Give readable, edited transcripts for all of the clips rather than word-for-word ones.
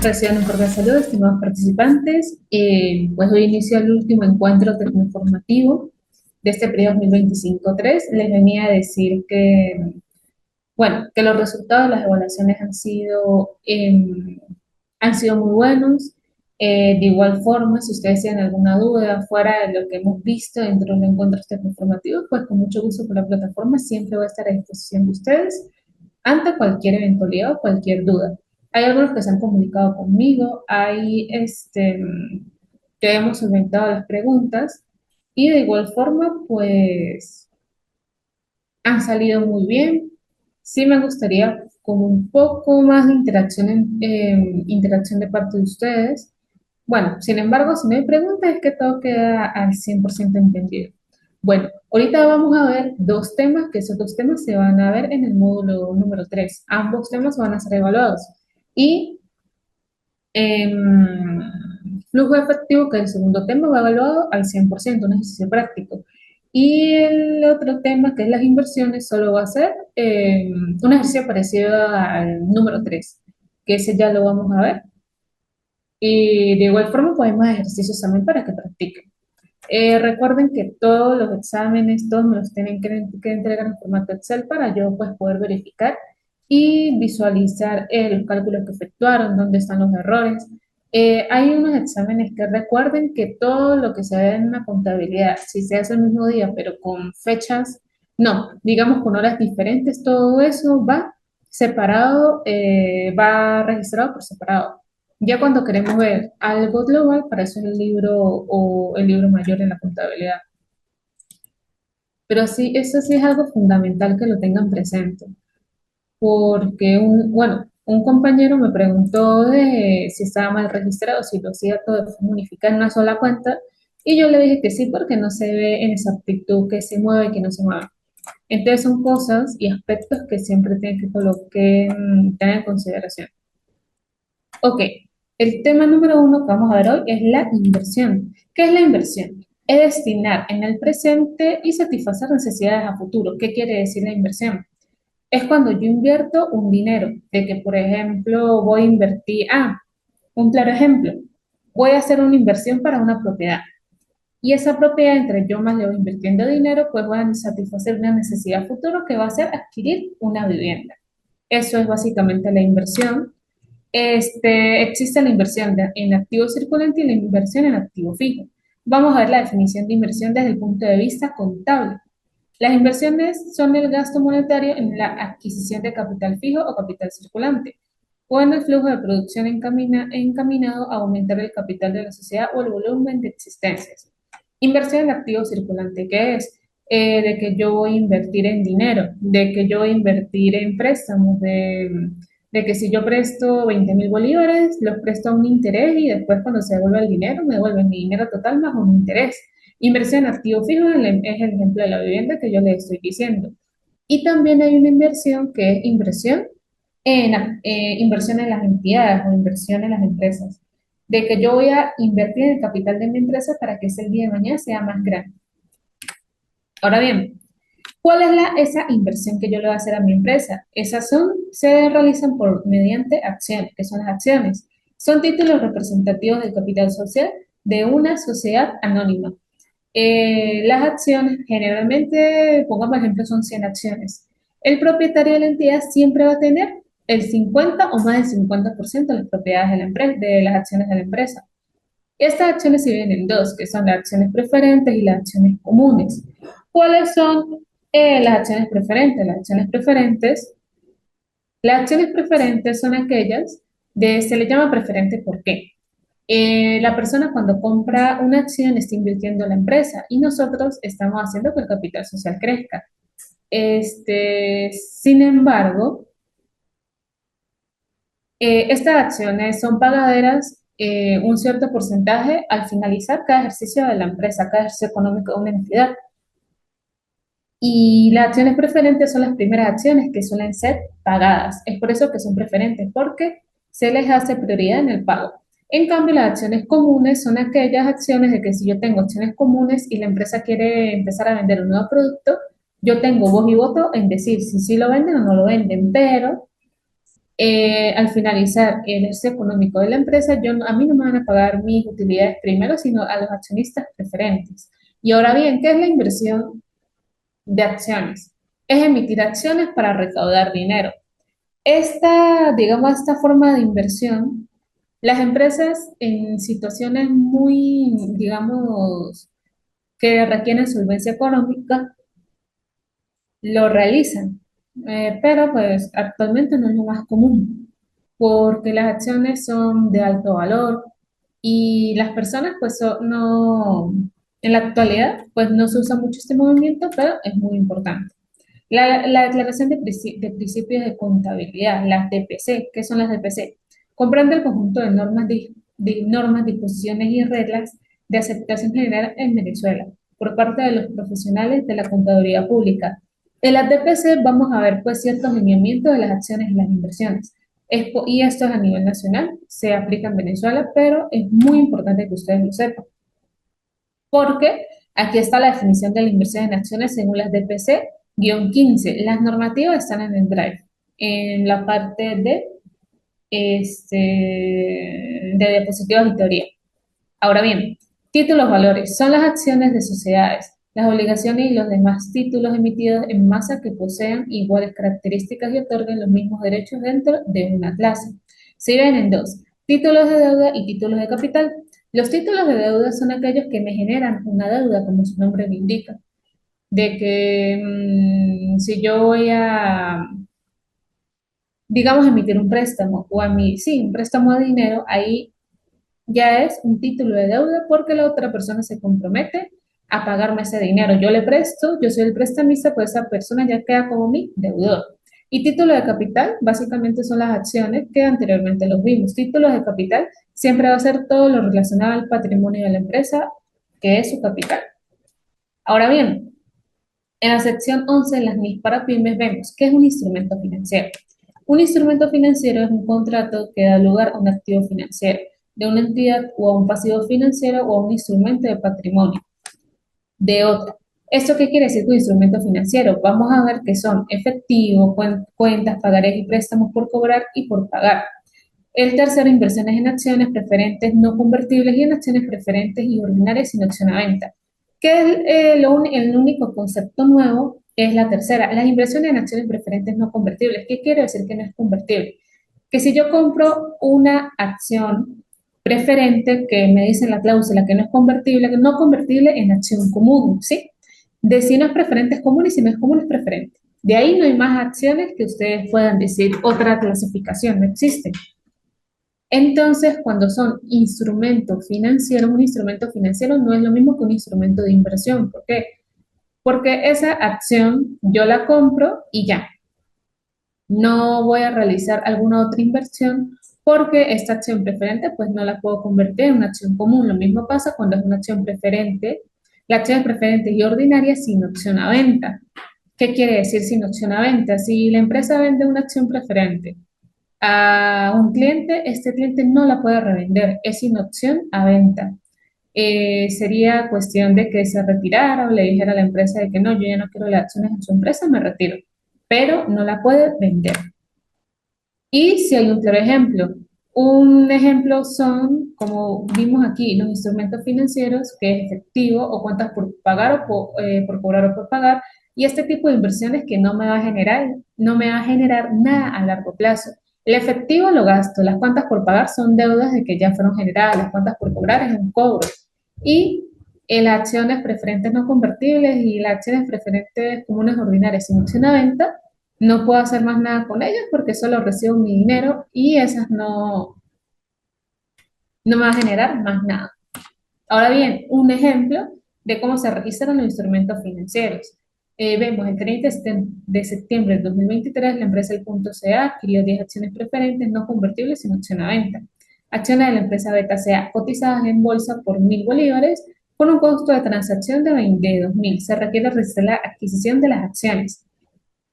Reciban un cordial saludo, estimados participantes. Pues hoy inició el último encuentro tecnoinformativo de este periodo 2025-3. Les venía a decir que, bueno, que los resultados de las evaluaciones han sido muy buenos. De igual forma, si ustedes tienen alguna duda fuera de lo que hemos visto dentro de los encuentros tecnoinformativos, pues con mucho gusto por la plataforma siempre va a estar a disposición de ustedes ante cualquier eventualidad o cualquier duda. Hay algunos que se han comunicado conmigo, que hemos solventado las preguntas y de igual forma, pues han salido muy bien. Sí me gustaría como un poco más de interacción, interacción de parte de ustedes. Bueno, sin embargo, si no hay preguntas, es que todo queda al 100% entendido. Bueno, ahorita vamos a ver dos temas, que esos dos temas se van a ver en el módulo número 3. Ambos temas van a ser evaluados. Y em, flujo efectivo, que el segundo tema va evaluado al 100%, un ejercicio práctico. Y el otro tema, que es las inversiones, solo va a ser un ejercicio parecido al número 3, que ese ya lo vamos a ver. Y de igual forma, pues hay más ejercicios también para que practiquen. Recuerden que todos los exámenes, todos me los tienen que entregar en formato Excel para yo pues poder verificar y visualizar los cálculos que efectuaron, dónde están los errores. Hay unos exámenes que recuerden que todo lo que se ve en una contabilidad, si se hace el mismo día, pero con fechas, no, digamos con horas diferentes, todo eso va separado, va registrado por separado. Ya cuando queremos ver algo global, para eso es el libro o el libro mayor en la contabilidad. Pero sí, eso sí es algo fundamental que lo tengan presente, porque un compañero me preguntó de si estaba mal registrado, si lo hacía todo de forma unificada en una sola cuenta, y yo le dije que sí, porque no se ve en exactitud que se mueve y que no se mueve. Entonces son cosas y aspectos que siempre tienen tener en consideración. Ok, el tema número uno que vamos a ver hoy es la inversión. ¿Qué es la inversión? Es destinar en el presente y satisfacer necesidades a futuro. ¿Qué quiere decir la inversión? Es cuando yo invierto un dinero, de que, por ejemplo, voy a invertir, un claro ejemplo, voy a hacer una inversión para una propiedad. Y esa propiedad, entre yo más le voy invirtiendo dinero, pues voy a satisfacer una necesidad futuro que va a ser adquirir una vivienda. Eso es básicamente la inversión. Existe la inversión en activo circulante y la inversión en activo fijo. Vamos a ver la definición de inversión desde el punto de vista contable. Las inversiones son el gasto monetario en la adquisición de capital fijo o capital circulante, o en el flujo de producción encaminado a aumentar el capital de la sociedad o el volumen de existencias. Inversión en activo circulante, ¿qué es? De que yo voy a invertir en dinero, de que yo voy a invertir en préstamos, de que si yo presto 20.000 bolívares, los presto a un interés y después cuando se devuelve el dinero, me devuelven mi dinero total más un interés. Inversión en activo fijo es el ejemplo de la vivienda que yo le estoy diciendo. Y también hay una inversión que es inversión en las entidades o inversión en las empresas. De que yo voy a invertir en el capital de mi empresa para que ese día de mañana sea más grande. Ahora bien, ¿cuál es esa inversión que yo le voy a hacer a mi empresa? Se realizan mediante acciones. ¿Qué son las acciones? Son títulos representativos del capital social de una sociedad anónima. Las acciones, generalmente, pongamos ejemplo, son 100 acciones. El propietario de la entidad siempre va a tener el 50 o más del 50% de las propiedades de la empresa, de las acciones de la empresa. Estas acciones se dividen en dos, que son las acciones preferentes y las acciones comunes. ¿Cuáles son las acciones preferentes? Las acciones preferentes son aquellas se le llama preferente ¿por qué? La persona cuando compra una acción está invirtiendo en la empresa y nosotros estamos haciendo que el capital social crezca. Sin embargo, estas acciones son pagaderas un cierto porcentaje al finalizar cada ejercicio de la empresa, cada ejercicio económico de una entidad. Y las acciones preferentes son las primeras acciones que suelen ser pagadas. Es por eso que son preferentes, porque se les hace prioridad en el pago. En cambio, las acciones comunes son aquellas acciones de que si yo tengo acciones comunes y la empresa quiere empezar a vender un nuevo producto, yo tengo voz y voto en decir si sí lo venden o no lo venden, pero Al finalizar el ejercicio económico de la empresa, a mí no me van a pagar mis utilidades primero, sino a los accionistas preferentes. Y ahora bien, ¿qué es la inversión de acciones? Es emitir acciones para recaudar dinero. Esta forma de inversión, las empresas en situaciones muy, digamos, que requieren solvencia económica, lo realizan. Pero pues actualmente no es lo más común, porque las acciones son de alto valor y las personas pues no, en la actualidad pues no se usa mucho este movimiento, pero es muy importante. La declaración de principios de contabilidad, las DPC. ¿Qué son las DPC? Comprende el conjunto de normas, disposiciones y reglas de aceptación general en Venezuela por parte de los profesionales de la contaduría pública. En las DPC vamos a ver pues ciertos lineamientos de las acciones y las inversiones. Y esto es a nivel nacional, se aplica en Venezuela, pero es muy importante que ustedes lo sepan, porque aquí está la definición de la inversión en acciones según las DPC-15. Las normativas están en el Drive, en la parte de diapositivas y teoría. Ahora bien, títulos valores son las acciones de sociedades, las obligaciones y los demás títulos emitidos en masa que posean iguales características y otorguen los mismos derechos dentro de una clase. Se dividen en dos, títulos de deuda y títulos de capital. Los títulos de deuda son aquellos que me generan una deuda, como su nombre lo indica, de que si yo voy a, digamos, emitir un préstamo o sí, un préstamo de dinero, ahí ya es un título de deuda porque la otra persona se compromete a pagarme ese dinero. Yo le presto, yo soy el prestamista, pues esa persona ya queda como mi deudor. Y título de capital, básicamente son las acciones que anteriormente los vimos. Títulos de capital siempre va a ser todo lo relacionado al patrimonio de la empresa, que es su capital. Ahora bien, en la sección 11 de las NIF para pymes vemos que es un instrumento financiero. Un instrumento financiero es un contrato que da lugar a un activo financiero de una entidad o a un pasivo financiero o a un instrumento de patrimonio de otra. ¿Esto qué quiere decir con instrumento financiero? Vamos a ver que son efectivo, cuentas, pagarés y préstamos por cobrar y por pagar. El tercero, inversiones en acciones preferentes no convertibles y en acciones preferentes y ordinarias sin opción a venta. Que el único concepto nuevo es la tercera, las inversiones en acciones preferentes no convertibles. ¿Qué quiere decir que no es convertible? Que si yo compro una acción preferente que me dice en la cláusula que no es convertible, que no convertible en acción común, ¿sí? De si no es preferente es común y si no es común es preferente. De ahí no hay más acciones que ustedes puedan decir otra clasificación, no existe. Entonces, cuando son instrumentos financieros, un instrumento financiero no es lo mismo que un instrumento de inversión. ¿Por qué? Porque esa acción yo la compro y ya. No voy a realizar alguna otra inversión porque esta acción preferente pues no la puedo convertir en una acción común. Lo mismo pasa cuando es una acción preferente. La acción es preferente y ordinaria sin opción a venta. ¿Qué quiere decir sin opción a venta? Si la empresa vende una acción preferente a un cliente, este cliente no la puede revender, es sin opción a venta. Sería cuestión de que se retirara o le dijera a la empresa de que no, yo ya no quiero las acciones en su empresa, me retiro, pero no la puede vender. Y si hay un ejemplo son, como vimos aquí, los instrumentos financieros, que es efectivo o cuentas por pagar o por cobrar o por pagar, y este tipo de inversiones que no me va a generar nada a largo plazo. El efectivo lo gasto, las cuentas por pagar son deudas de que ya fueron generadas, las cuentas por cobrar es un cobro. Y las acciones preferentes no convertibles y las acciones preferentes comunes ordinarias sin opción a venta no puedo hacer más nada con ellas porque solo recibo mi dinero y esas no me va a generar más nada. Ahora bien, un ejemplo de cómo se registran los instrumentos financieros. Vemos, el 30 de septiembre del 2023, la empresa El Punto CA adquirió 10 acciones preferentes no convertibles sin opción a venta. Acciones de la empresa Beta CA cotizadas en bolsa por 1.000 bolívares con un costo de transacción de 22.000. Se requiere registrar la adquisición de las acciones.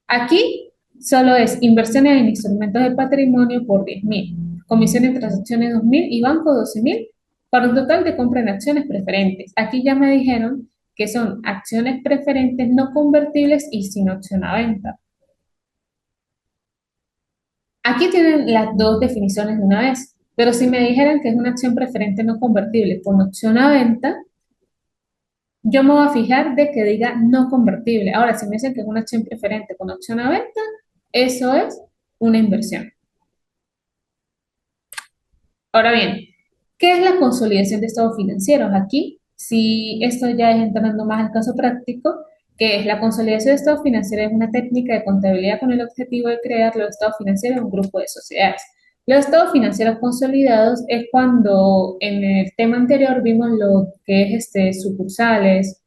Aquí solo es inversiones en instrumentos de patrimonio por 10.000, comisión en transacciones 2.000 y banco 12.000 para un total de compra en acciones preferentes. Aquí ya me dijeron que son acciones preferentes no convertibles y sin opción a venta. Aquí tienen las dos definiciones de una vez, pero si me dijeran que es una acción preferente no convertible con opción a venta, yo me voy a fijar de que diga no convertible. Ahora, si me dicen que es una acción preferente con opción a venta, eso es una inversión. Ahora bien, ¿qué es la consolidación de estados financieros? Aquí, si esto ya es entrando más al caso práctico, que es la consolidación de estados financieros, es una técnica de contabilidad con el objetivo de crear los estados financieros de un grupo de sociedades. Los estados financieros consolidados es cuando en el tema anterior vimos lo que es sucursales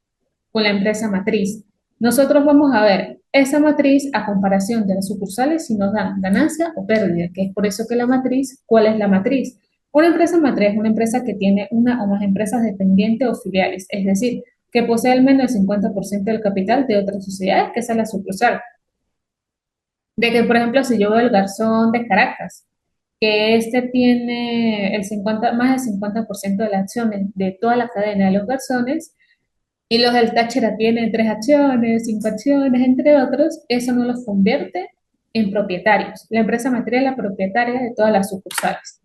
con la empresa matriz. Nosotros vamos a ver esa matriz a comparación de las sucursales si nos dan ganancia o pérdida, que es por eso que la matriz, ¿cuál es la matriz? Una empresa matriz es una empresa que tiene una o más empresas dependientes o filiales, es decir, que posee al menos el 50% del capital de otras sociedades, que esa es la sucursal. De que, por ejemplo, si yo veo el Garzón de Caracas, que este tiene el 50, más del 50% de las acciones de toda la cadena de los garzones, y los del Táchira tienen 3 acciones, 5 acciones, entre otros, eso no los convierte en propietarios. La empresa matriz es la propietaria de todas las sucursales.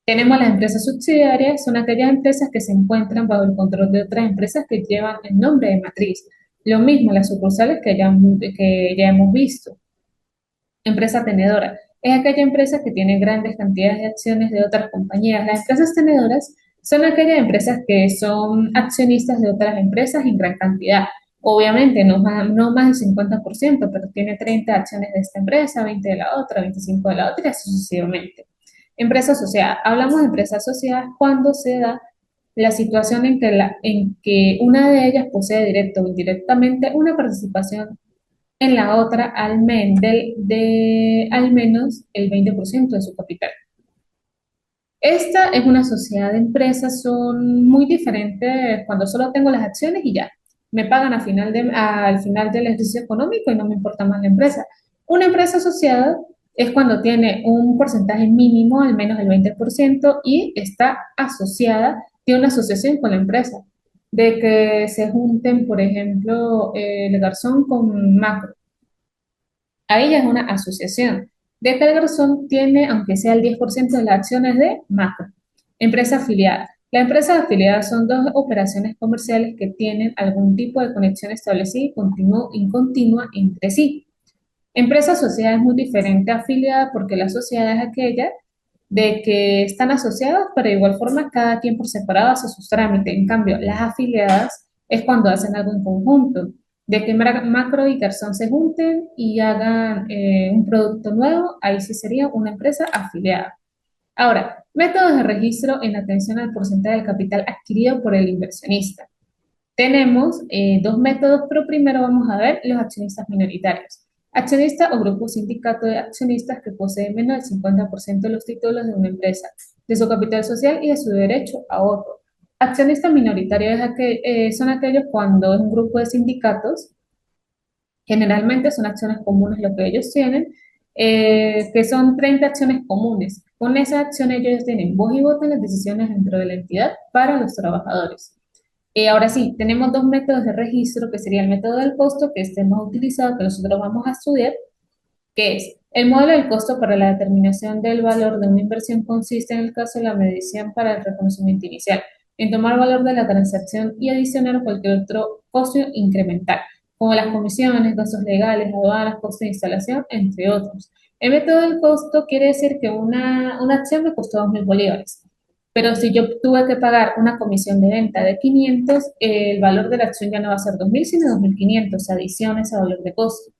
Tenemos las empresas subsidiarias, son aquellas empresas que se encuentran bajo el control de otras empresas que llevan el nombre de matriz. Lo mismo las sucursales que ya hemos visto. Empresa tenedora es aquella empresa que tiene grandes cantidades de acciones de otras compañías. Las empresas tenedoras son aquellas empresas que son accionistas de otras empresas en gran cantidad. Obviamente no más del 50%, pero tiene 30 acciones de esta empresa, 20 de la otra, 25 de la otra y así sucesivamente. Empresa asociada. Hablamos de empresa asociada cuando se da la situación en que una de ellas posee directo o indirectamente una participación en la otra al menos el 20% de su capital. Esta es una sociedad de empresas, son muy diferentes cuando solo tengo las acciones y ya. Me pagan al final del ejercicio económico y no me importa más la empresa. Una empresa asociada es cuando tiene un porcentaje mínimo, al menos el 20%, y está asociada, tiene una asociación con la empresa. De que se junten, por ejemplo, el Garzón con Macro. Ahí ya es una asociación. De que el Garzón tiene, aunque sea el 10% de las acciones de Macro. Empresa afiliada. Las empresas afiliadas son dos operaciones comerciales que tienen algún tipo de conexión establecida y continua entre sí. Empresa asociada es muy diferente a afiliada porque la sociedad es aquella de que están asociadas, pero de igual forma cada quien por separado hace sus trámites. En cambio, las afiliadas es cuando hacen algo en conjunto, de que Macro y Garzón se junten y hagan un producto nuevo, ahí sí sería una empresa afiliada. Ahora, métodos de registro en atención al porcentaje del capital adquirido por el inversionista. Tenemos dos métodos, pero primero vamos a ver los accionistas minoritarios. Accionista o grupo sindicato de accionistas que poseen menos del 50% de los títulos de una empresa, de su capital social y de su derecho a voto. Accionista minoritario son aquellos cuando es un grupo de sindicatos, generalmente son acciones comunes lo que ellos tienen, que son 30 acciones comunes. Con esas acciones ellos tienen voz y voto en las decisiones dentro de la entidad para los trabajadores. Ahora sí, tenemos dos métodos de registro, que sería el método del costo, que este hemos utilizado, que nosotros vamos a estudiar, que es el modelo del costo para la determinación del valor de una inversión consiste en el caso de la medición para el reconocimiento inicial, en tomar valor de la transacción y adicionar cualquier otro costo incremental, como las comisiones, gastos legales, aduanas, costos de instalación, entre otros. El método del costo quiere decir que una acción me costó 2.000 bolívares. Pero si yo tuve que pagar una comisión de venta de 500, el valor de la acción ya no va a ser 2.000 sino 2.500, adiciones a valor de costo.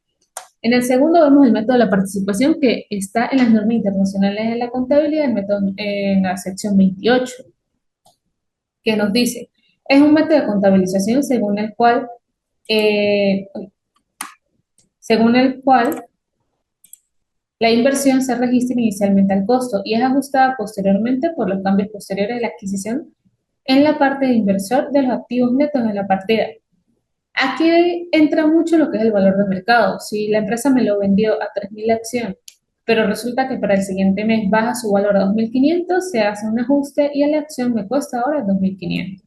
En el segundo vemos el método de la participación que está en las normas internacionales de la contabilidad, el método en la sección 28, que nos dice, es un método de contabilización eh, según el cual la inversión se registra inicialmente al costo y es ajustada posteriormente por los cambios posteriores de la adquisición en la parte de inversor de los activos netos de la partida. Aquí entra mucho lo que es el valor de mercado. Si la empresa me lo vendió a 3.000 la acción, pero resulta que para el siguiente mes baja su valor a 2.500, se hace un ajuste y la acción me cuesta ahora 2.500.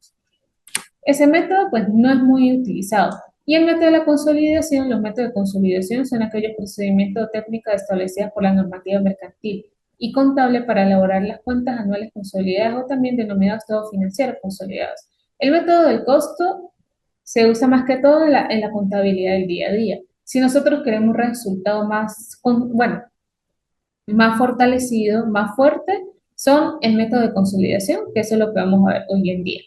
Ese método pues no es muy utilizado. Y el método de la consolidación, los métodos de consolidación son aquellos procedimientos o técnicas establecidas por la normativa mercantil y contable para elaborar las cuentas anuales consolidadas o también denominados estados financieros consolidados. El método del costo se usa más que todo en la contabilidad del día a día. Si nosotros queremos resultados más, bueno, más fortalecido, más fuerte, son el método de consolidación, que eso es lo que vamos a ver hoy en día.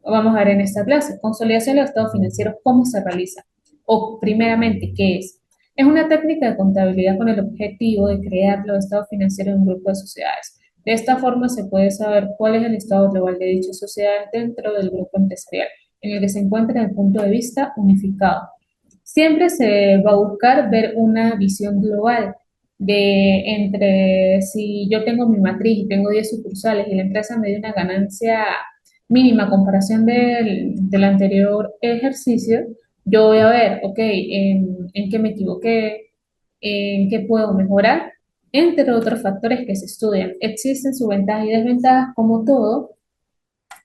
Vamos a ver en esta clase. Consolidación de los estados financieros, ¿cómo se realiza? O primeramente, ¿qué es? Es una técnica de contabilidad con el objetivo de crear los estados financieros de un grupo de sociedades. De esta forma se puede saber cuál es el estado global de dichas sociedades dentro del grupo empresarial, en el que se encuentra desde el punto de vista unificado. Siempre se va a buscar ver una visión global de entre si yo tengo mi matriz y tengo 10 sucursales y la empresa me dio una ganancia mínima a comparación del anterior ejercicio, yo voy a ver, ok, en qué me equivoqué, en qué puedo mejorar, entre otros factores que se estudian. Existen sus ventajas y desventajas, como todo.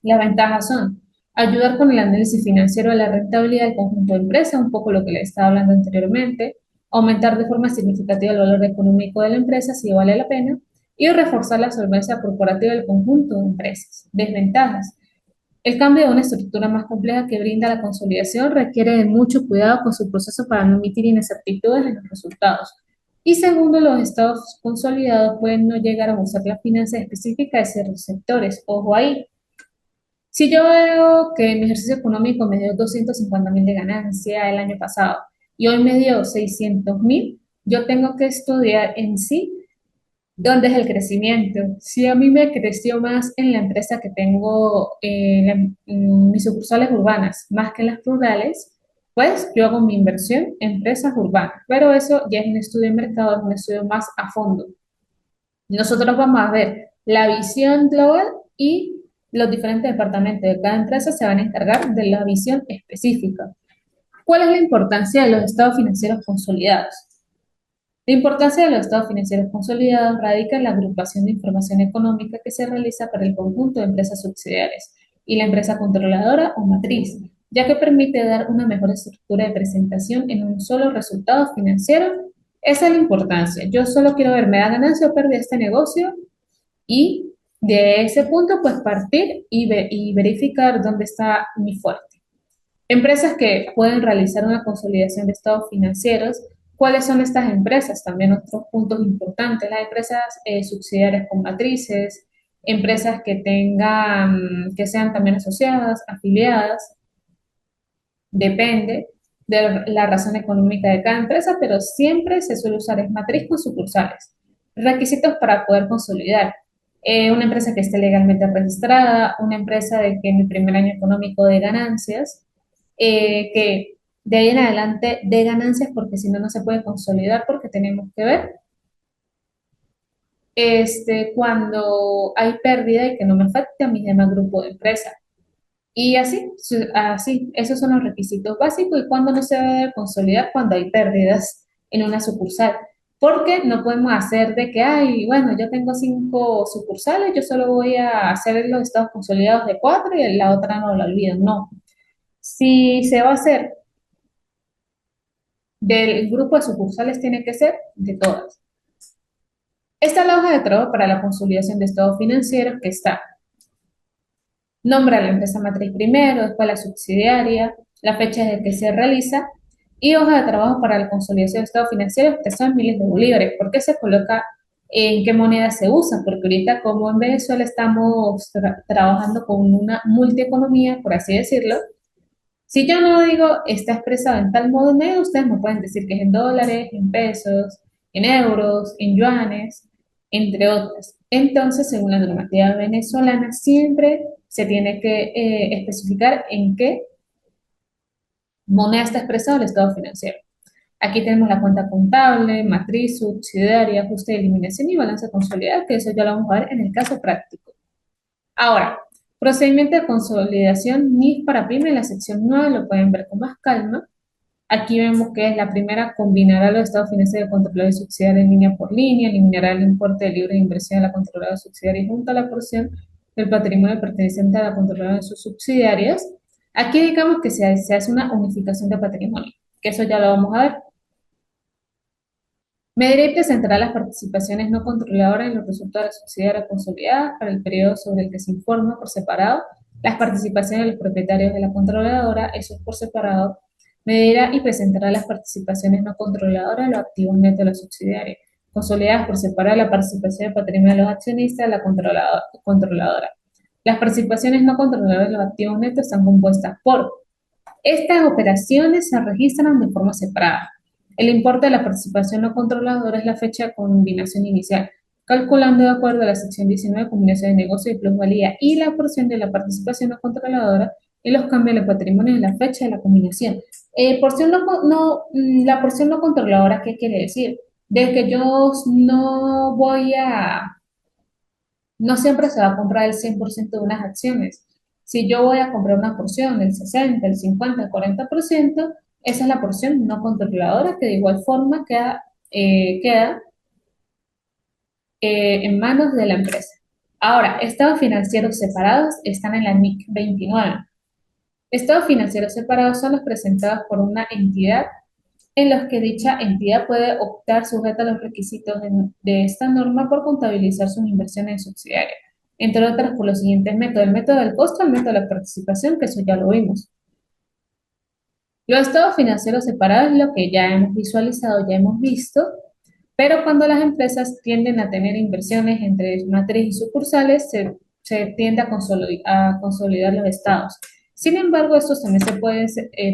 Las ventajas son ayudar con el análisis financiero de la rentabilidad del conjunto de empresas, un poco lo que le estaba hablando anteriormente, aumentar de forma significativa el valor económico de la empresa si vale la pena, y reforzar la solvencia corporativa del conjunto de empresas. Desventajas. El cambio de una estructura más compleja que brinda la consolidación requiere de mucho cuidado con su proceso para no emitir inexactitudes en los resultados. Y segundo, los estados consolidados pueden no llegar a usar las finanzas específicas de ciertos sectores. Ojo ahí, si yo veo que mi ejercicio económico me dio 250.000 de ganancia el año pasado y hoy me dio 600.000, yo tengo que estudiar en sí dónde es el crecimiento. Si a mí me creció más en la empresa que tengo, en mis sucursales urbanas, más que en las rurales, pues yo hago mi inversión en empresas urbanas. Pero eso ya es un estudio de mercado, es un estudio más a fondo. Nosotros vamos a ver la visión global y los diferentes departamentos de cada empresa se van a encargar de la visión específica. ¿Cuál es la importancia de los estados financieros consolidados? La importancia de los estados financieros consolidados radica en la agrupación de información económica que se realiza para el conjunto de empresas subsidiarias y la empresa controladora o matriz, ya que permite dar una mejor estructura de presentación en un solo resultado financiero. Esa es la importancia. Yo solo quiero ver, ¿me da ganancia o pérdida este negocio? Y de ese punto, pues partir y verificar dónde está mi fuerte. Empresas que pueden realizar una consolidación de estados financieros. ¿Cuáles son estas empresas? También otros puntos importantes. Las empresas subsidiarias con matrices, empresas que tengan, que sean también asociadas, afiliadas, depende de la razón económica de cada empresa, pero siempre se suele usar es matriz con sucursales. Requisitos para poder consolidar. Una empresa que esté legalmente registrada, una empresa de que en el primer año económico de ganancias, que de ahí en adelante de ganancias, porque si no, no se puede consolidar, porque tenemos que ver cuando hay pérdida y que no me afecte a mi demás grupo de empresas. Y así, así, esos son los requisitos básicos y cuando no se debe consolidar cuando hay pérdidas en una sucursal. Porque no podemos hacer de que, ay, bueno, yo tengo 5 sucursales, yo solo voy a hacer los estados consolidados de 4 y la otra no la olvido. No. Si se va a hacer del grupo de sucursales, tiene que ser de todas. Esta es la hoja de trabajo para la consolidación de estados financieros que está. Nombra la empresa matriz primero, después la subsidiaria, la fecha de que se realiza y hoja de trabajo para la consolidación de estados financieros que son miles de bolívares. ¿Por qué se coloca en qué moneda se usa? Porque ahorita como en Venezuela estamos trabajando con una multieconomía, por así decirlo, si yo no digo está expresado en tal modo moneda, ustedes me pueden decir que es en dólares, en pesos, en euros, en yuanes, entre otras. Entonces, según la normativa venezolana, siempre se tiene que especificar en qué moneda está expresado el estado financiero. Aquí tenemos la cuenta contable, matriz, subsidiaria, ajuste de eliminación y balance consolidado, que eso ya lo vamos a ver en el caso práctico. Ahora, procedimiento de consolidación NIF para PYME en la sección 9 lo pueden ver con más calma. Aquí vemos que es la primera, combinará los estados financieros de controlador y subsidiario en línea por línea, eliminará el importe de libre de inversión de la controladora subsidiaria junto a la porción del patrimonio perteneciente a la controladora de sus subsidiarias. Aquí digamos que se hace una unificación de patrimonio, que eso ya lo vamos a ver. Medirá y presentará las participaciones no controladoras y los resultados de la subsidiaria consolidada para el periodo sobre el que se informa por separado las participaciones de los propietarios de la controladora, esos por separado. Medirá y presentará las participaciones no controladoras de los activos netos de la subsidiaria, consolidadas por separado la participación de patrimonio de los accionistas de la controladora. Las participaciones no controladoras de los activos netos están compuestas por estas operaciones se registran de forma separada. El importe de la participación no controladora es la fecha de combinación inicial, calculando de acuerdo a la sección 19 de combinación de negocio y plusvalía y la porción de la participación no controladora y los cambios de patrimonio en la fecha de la combinación. La porción no controladora, ¿qué quiere decir? De que yo no siempre se va a comprar el 100% de unas acciones. Si yo voy a comprar una porción del 60, el 50, el 40%, esa es la porción no controladora que de igual forma queda en manos de la empresa. Ahora, estados financieros separados están en la NIC 29. Estados financieros separados son los presentados por una entidad en los que dicha entidad puede optar sujeta a los requisitos de esta norma por contabilizar sus inversiones en subsidiarias, entre otras por los siguientes métodos: el método del costo, el método de la participación, que eso ya lo vimos. Los estados financieros separados es lo que ya hemos visualizado, ya hemos visto, pero cuando las empresas tienden a tener inversiones entre matriz y sucursales, se tiende a consolidar los estados. Sin embargo, estos también se pueden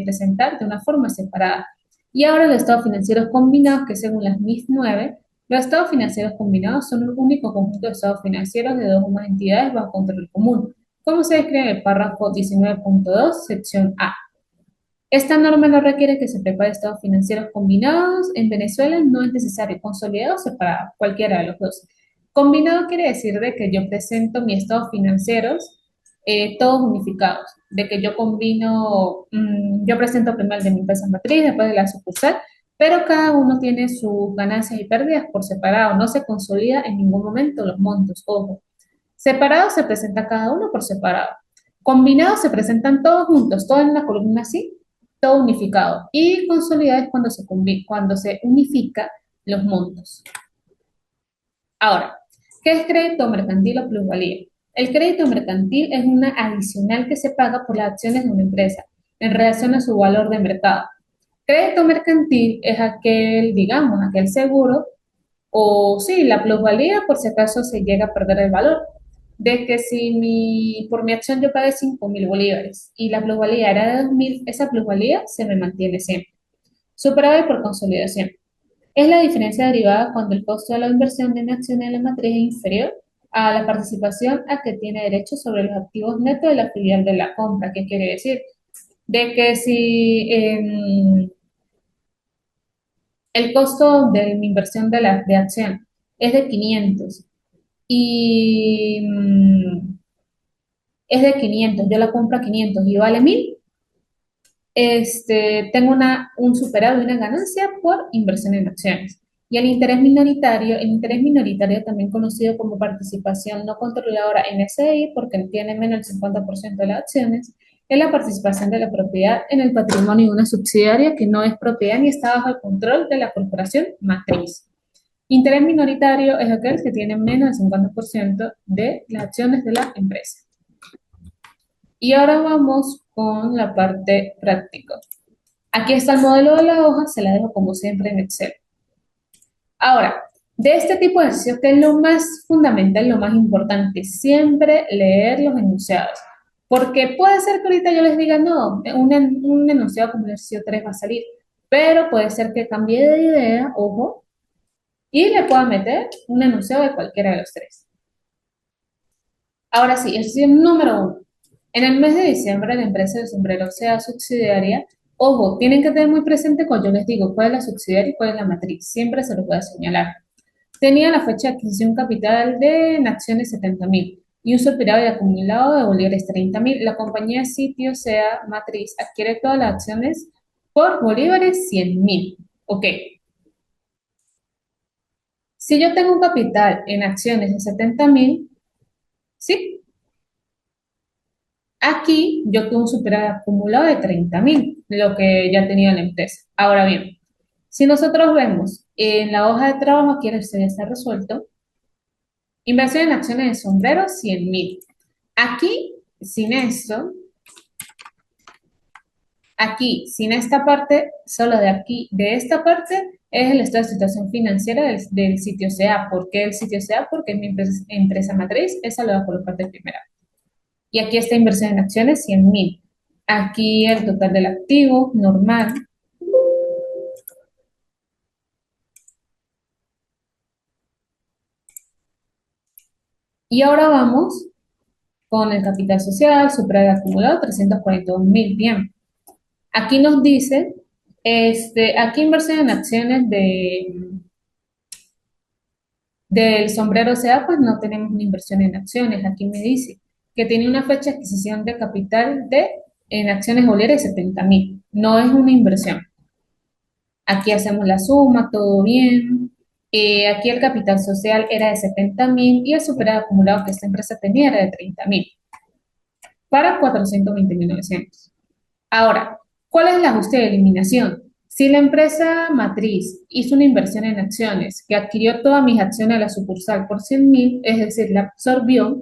presentar de una forma separada. Y ahora los estados financieros combinados, que según las MIF 9, los estados financieros combinados son un único conjunto de estados financieros de dos o más entidades bajo control común, como se describe en el párrafo 19.2, sección A. Esta norma no requiere que se prepare estados financieros combinados. En Venezuela no es necesario consolidado o separado, cualquiera de los dos. Combinado quiere decir de que yo presento mis estados financieros todos unificados, de que yo combino, yo presento primero el de mi empresa matriz, después de la sucursal, pero cada uno tiene sus ganancias y pérdidas por separado, no se consolida en ningún momento los montos, ojo. Separado se presenta cada uno por separado. Combinados se presentan todos juntos, todo en una columna así, todo unificado. Y consolidado es cuando se unifica los montos. Ahora, ¿qué es crédito mercantil o plusvalía? El crédito mercantil es una adicional que se paga por las acciones de una empresa en relación a su valor de mercado. Crédito mercantil es aquel, digamos, aquel seguro, o sí, la plusvalía por si acaso se llega a perder el valor. De que si por mi acción yo pagué 5.000 bolívares y la plusvalía era de 2.000, esa plusvalía se me mantiene siempre. Superávit por consolidación. Es la diferencia derivada cuando el costo de la inversión de una acción en la matriz es inferior a la participación a que tiene derecho sobre los activos netos de la filial de la compra. ¿Qué quiere decir? De que si el costo de mi inversión de acción es de 500 y es de 500, yo la compro a 500 y vale 1.000, tengo un superado y una ganancia por inversión en acciones. Y el interés minoritario también conocido como participación no controladora en SI, porque tiene menos del 50% de las acciones, es la participación de la propiedad en el patrimonio de una subsidiaria que no es propiedad ni está bajo el control de la corporación matriz. Interés minoritario es aquel que tiene menos del 50% de las acciones de la empresa. Y ahora vamos con la parte práctica. Aquí está el modelo de la hoja, se la dejo como siempre en Excel. Ahora, de este tipo de ejercicios, que es lo más fundamental, lo más importante, siempre leer los enunciados. Porque puede ser que ahorita yo les diga, no, un enunciado como el ejercicio 3 va a salir, pero puede ser que cambie de idea, ojo, y le pueda meter un enunciado de cualquiera de los tres. Ahora sí, ejercicio número 1. En el mes de diciembre, la empresa de sombrero sea subsidiaria. Ojo, tienen que tener muy presente cuando yo les digo cuál es la subsidiaria y cuál es la matriz. Siempre se los voy a señalar. Tenía la fecha de adquisición capital de en acciones 70.000 y un superávit acumulado de bolívares 30.000. La compañía sitio sea matriz adquiere todas las acciones por bolívares 100.000. Ok. Si yo tengo un capital en acciones de 70.000, ¿sí? Aquí yo tuve un superávit acumulado de 30.000, lo que ya tenía la empresa. Ahora bien, si nosotros vemos en la hoja de trabajo, aquí esto ya está resuelto, inversión en acciones de sombrero, 100.000. Aquí, sin esto, aquí, sin esta parte, solo de aquí, de esta parte, es el estado de situación financiera del sitio CA. ¿Por qué el sitio CA? Porque es mi empresa matriz, esa lo voy a colocar de primera. Y aquí está inversión en acciones, 100.000. Aquí el total del activo, normal. Y ahora vamos con el capital social, superávit acumulado, 342.000. Bien, aquí nos dice, aquí inversión en acciones del sombrero sea, pues no tenemos una inversión en acciones. Aquí me dice que tiene una fecha de adquisición de capital en acciones bolívares de 70.000. No es una inversión. Aquí hacemos la suma, todo bien. Aquí el capital social era de 70.000 y el superávit acumulado que esta empresa tenía era de 30.000 para 420.900. Ahora, ¿cuál es el ajuste de eliminación? Si la empresa matriz hizo una inversión en acciones que adquirió todas mis acciones de la sucursal por 100.000, es decir, la absorbió,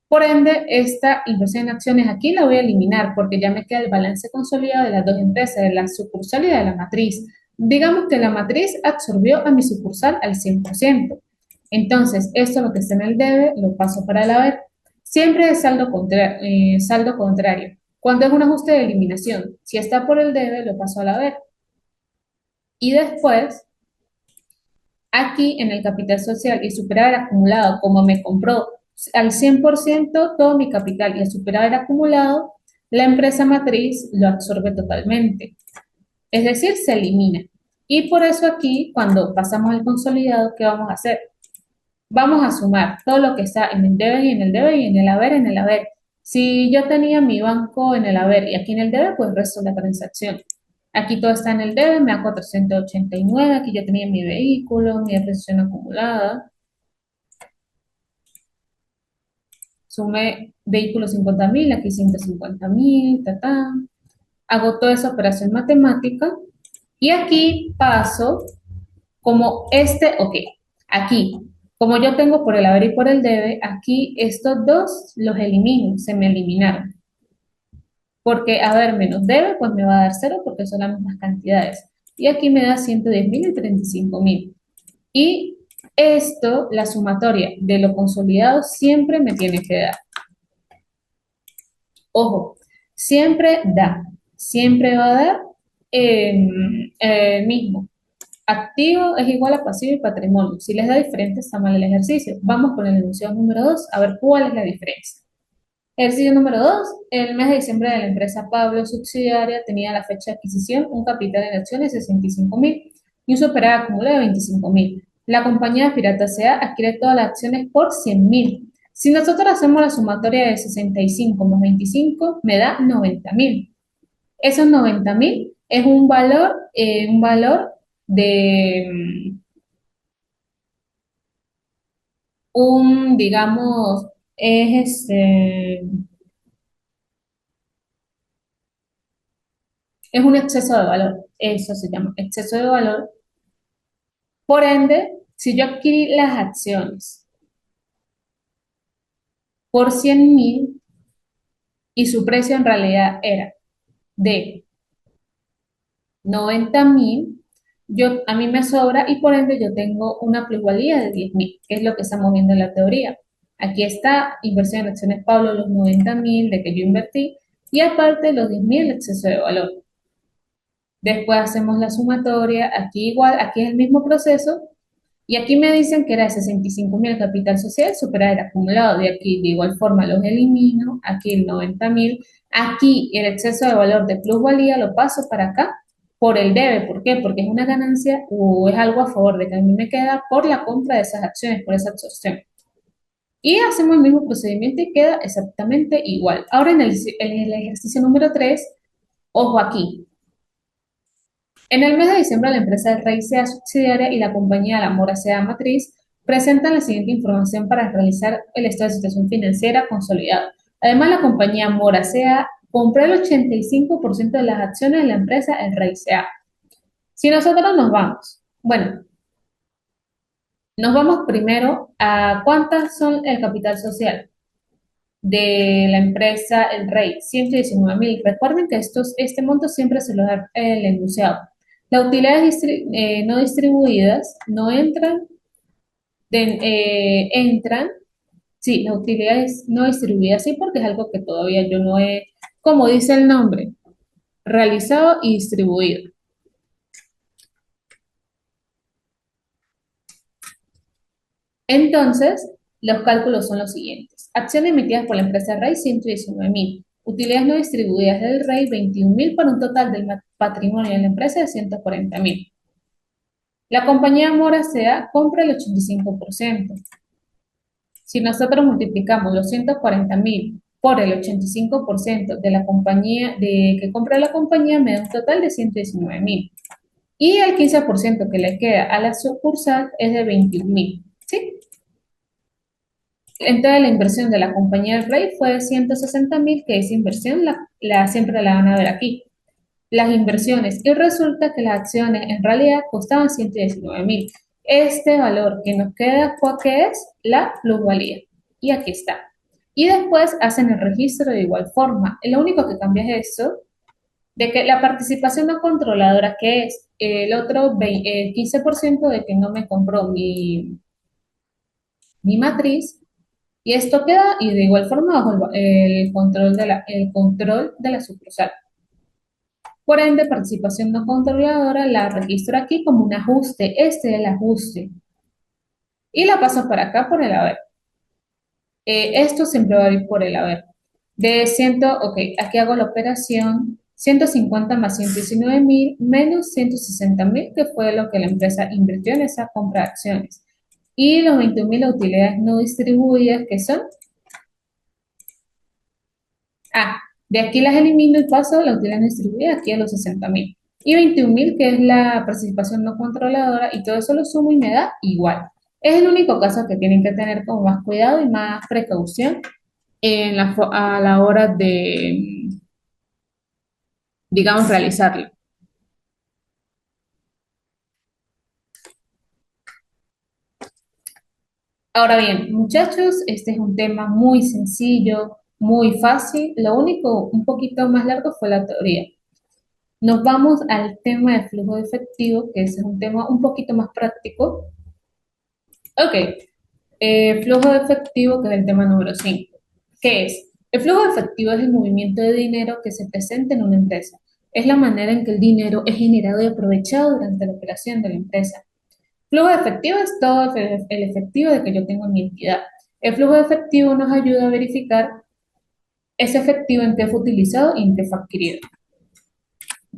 por ende, esta inversión en acciones aquí la voy a eliminar porque ya me queda el balance consolidado de las dos empresas, de la sucursal y de la matriz. Digamos que la matriz absorbió a mi sucursal al 100%. Entonces, esto lo que está en el debe lo paso para el haber. Siempre es saldo contrario. Cuando es un ajuste de eliminación, si está por el debe, lo paso al haber. Y después, aquí en el capital social y superávit acumulado, como me compró al 100% todo mi capital y el superávit acumulado, la empresa matriz lo absorbe totalmente. Es decir, se elimina. Y por eso aquí, cuando pasamos al consolidado, ¿qué vamos a hacer? Vamos a sumar todo lo que está en el debe y en el debe y en el haber, en el haber. Si yo tenía mi banco en el haber y aquí en el debe, pues resto la transacción. Aquí todo está en el debe, me da 489, aquí yo tenía mi vehículo, mi depreciación acumulada, sumé vehículo 50.000, aquí 150.000, ta. Hago toda esa operación matemática y aquí paso como ok, aquí, como yo tengo por el haber y por el debe, aquí estos dos los elimino, se me eliminaron. Porque haber menos debe, pues me va a dar cero porque son las mismas cantidades. Y aquí me da 110.000 y 35.000. Y esto, la sumatoria de lo consolidado, siempre me tiene que dar. Ojo, siempre va a dar mismo. Activo es igual a pasivo y patrimonio. Si les da diferente, está mal el ejercicio. Vamos con el enunciado número 2 a ver cuál es la diferencia. Ejercicio número 2. El mes de diciembre de la empresa Pablo subsidiaria tenía la fecha de adquisición un capital en acciones de 65.000 y un superávit acumulado de 25.000. La compañía Pirata S.A. adquiere todas las acciones por 100.000. Si nosotros hacemos la sumatoria de 65 más 25, me da 90.000. Esos 90.000 es un valor de digamos, es un exceso de valor. Eso se llama exceso de valor. Por ende, si yo adquirí las acciones por 100.000 y su precio en realidad era de 90.000, a mí me sobra y por ende yo tengo una plusvalía de 10.000, que es lo que estamos viendo en la teoría. Aquí está inversión en acciones Pablo, los 90.000 de que yo invertí, y aparte los 10.000 el exceso de valor. Después hacemos la sumatoria, aquí igual, aquí es el mismo proceso, y aquí me dicen que era de 65.000 capital social, superar el acumulado, de aquí de igual forma los elimino, aquí el 90.000, aquí el exceso de valor de plusvalía lo paso para acá por el debe, ¿por qué? Porque es una ganancia o es algo a favor de que a mí me queda por la compra de esas acciones, por esa absorción. Y hacemos el mismo procedimiento y queda exactamente igual. Ahora en el ejercicio número 3, ojo aquí, en el mes de diciembre, la empresa Rey sea subsidiaria y la compañía La Mora sea matriz presentan la siguiente información para realizar el estado de situación financiera consolidado. Además, la compañía Mora S.A. compró el 85% de las acciones de la empresa El Rey S.A. Si nosotros nos vamos, bueno, nos vamos primero a cuántas son el capital social de la empresa El Rey, 119.000. Recuerden que este monto siempre se lo da el enunciado. Las utilidades no distribuidas no entran, entran, sí, las utilidades no distribuidas sí, porque es algo que todavía yo no he, como dice el nombre, realizado y distribuido. Entonces, los cálculos son los siguientes. Acciones emitidas por la empresa Rey, 119.000. Utilidades no distribuidas del Rey, 21.000 para un total del patrimonio de la empresa de 140.000. La compañía Mora S.A. compra el 85%. Si nosotros multiplicamos los 140.000 por el 85% de la compañía que compra la compañía, me da un total de 119.000. Y el 15% que le queda a la sucursal es de 21.000. ¿Sí? Entonces la inversión de la compañía del Rey fue de 160.000, que esa inversión siempre la van a ver aquí. Las inversiones y resulta que las acciones en realidad costaban 119.000. Este valor que nos queda, ¿qué es? La plusvalía. Y aquí está. Y después hacen el registro de igual forma. Lo único que cambia es eso, de que la participación no controladora, que es el otro 15% de que no me compró mi matriz, y esto queda, y de igual forma, bajo el control de la sucursal. Por ende, participación no controladora la registro aquí como un ajuste. Este es el ajuste. Y la paso para acá por el haber. Esto siempre va a ir por el haber. Ok, aquí hago la operación 150 más 119.000 menos 160.000, que fue lo que la empresa invirtió en esa compra de acciones. Y los 21.000 utilidades no distribuidas, que son de aquí las elimino y paso la utilidad no distribuida aquí a los 60.000. Y 21.000, que es la participación no controladora, y todo eso lo sumo y me da igual. Es el único caso que tienen que tener como más cuidado y más precaución a la hora de, digamos, realizarlo. Ahora bien, muchachos, este es un tema muy sencillo, muy fácil. Lo único un poquito más largo fue la teoría. Nos vamos al tema de flujo de efectivo, que ese es un tema un poquito más práctico. Ok, flujo de efectivo, que es el tema número 5. ¿Qué es? El flujo de efectivo es el movimiento de dinero que se presenta en una empresa. Es la manera en que el dinero es generado y aprovechado durante la operación de la empresa. Flujo de efectivo es todo el efectivo de que yo tengo en mi entidad. El flujo de efectivo nos ayuda a verificar ese efectivo en qué fue utilizado y en qué fue adquirido.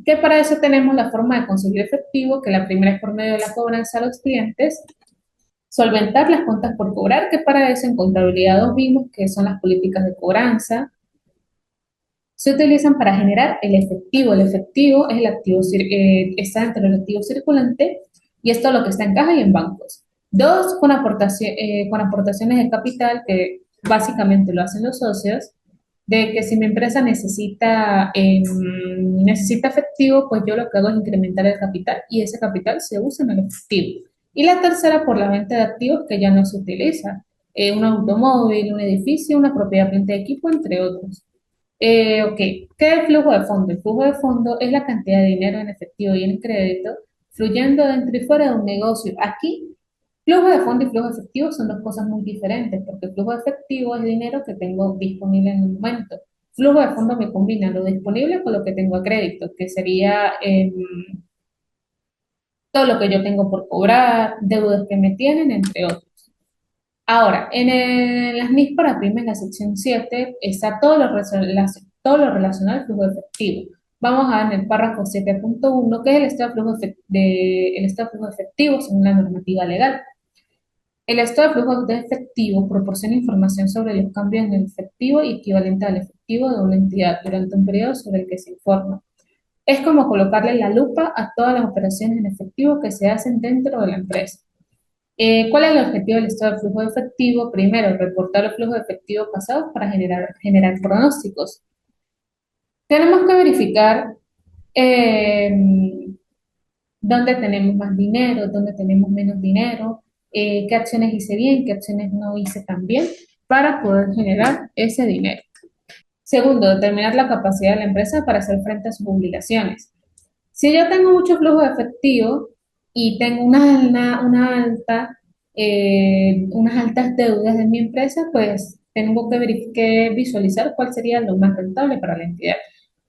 Que para eso tenemos la forma de conseguir efectivo, que la primera es por medio de la cobranza a los clientes, solventar las cuentas por cobrar, que para eso en contabilidad vimos que son las políticas de cobranza, se utilizan para generar el efectivo. El efectivo es el activo, está dentro del activo circulante y esto es lo que está en caja y en bancos. Dos, con aportaciones de capital, que básicamente lo hacen los socios, de que si mi empresa necesita efectivo, pues yo lo que hago es incrementar el capital y ese capital se usa en el efectivo. Y la tercera, por la venta de activos que ya no se utiliza, un automóvil, un edificio, una propiedad, planta de equipo, entre otros. Ok, ¿qué es el flujo de fondo? El flujo de fondo es la cantidad de dinero en efectivo y en crédito fluyendo dentro y fuera de un negocio. Aquí, flujo de fondo y flujo efectivo son dos cosas muy diferentes, porque el flujo efectivo es dinero que tengo disponible en un momento. Flujo de fondo me combina lo disponible con lo que tengo a crédito, que sería todo lo que yo tengo por cobrar, deudas que me tienen, entre otros. Ahora, las NIF para pymes, en la sección 7 está todo lo relacionado al flujo efectivo. Vamos a ver en el párrafo 7.1, que es el estado el estado de flujo efectivo según la normativa legal. El estado de flujo de efectivo proporciona información sobre los cambios en el efectivo y equivalente al efectivo de una entidad durante un periodo sobre el que se informa. Es como colocarle la lupa a todas las operaciones en efectivo que se hacen dentro de la empresa. ¿Cuál es el objetivo del estado de flujo de efectivo? Primero, reportar los flujos de efectivo pasados para generar pronósticos. Tenemos que verificar eh, dónde tenemos más dinero, dónde tenemos menos dinero, qué acciones hice bien, qué acciones no hice tan bien, para poder generar ese dinero. Segundo, determinar la capacidad de la empresa para hacer frente a sus obligaciones. Si yo tengo mucho flujo de efectivo y tengo unas altas deudas de mi empresa, pues tengo que visualizar cuál sería lo más rentable para la entidad.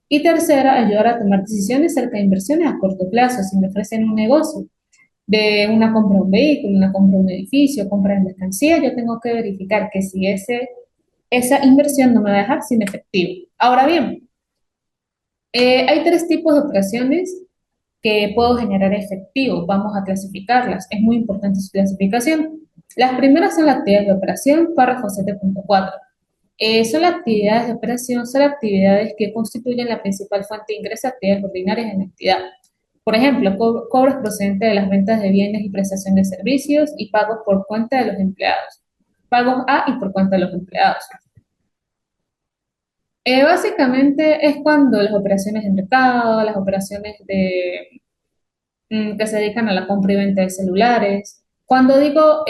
Y tercera, ayudar a tomar decisiones acerca de inversiones a corto plazo. Si me ofrecen un negocio de una compra de un vehículo, una compra de un edificio, compra de mercancía, yo tengo que verificar que si esa inversión no me va a dejar sin efectivo. Ahora bien, hay tres tipos de operaciones que puedo generar efectivo. Vamos a clasificarlas. Es muy importante su clasificación. Las primeras son las actividades de operación, párrafo 7.4. Son las actividades de operación, son las actividades que constituyen la principal fuente de ingresos de actividades ordinarias en la entidad. Por ejemplo, cobros procedentes de las ventas de bienes y prestación de servicios y pagos por cuenta de los empleados. Pagos a y por cuenta de los empleados. Básicamente es cuando las operaciones de mercado, las operaciones que se dedican a la compra y venta de celulares. Cuando digo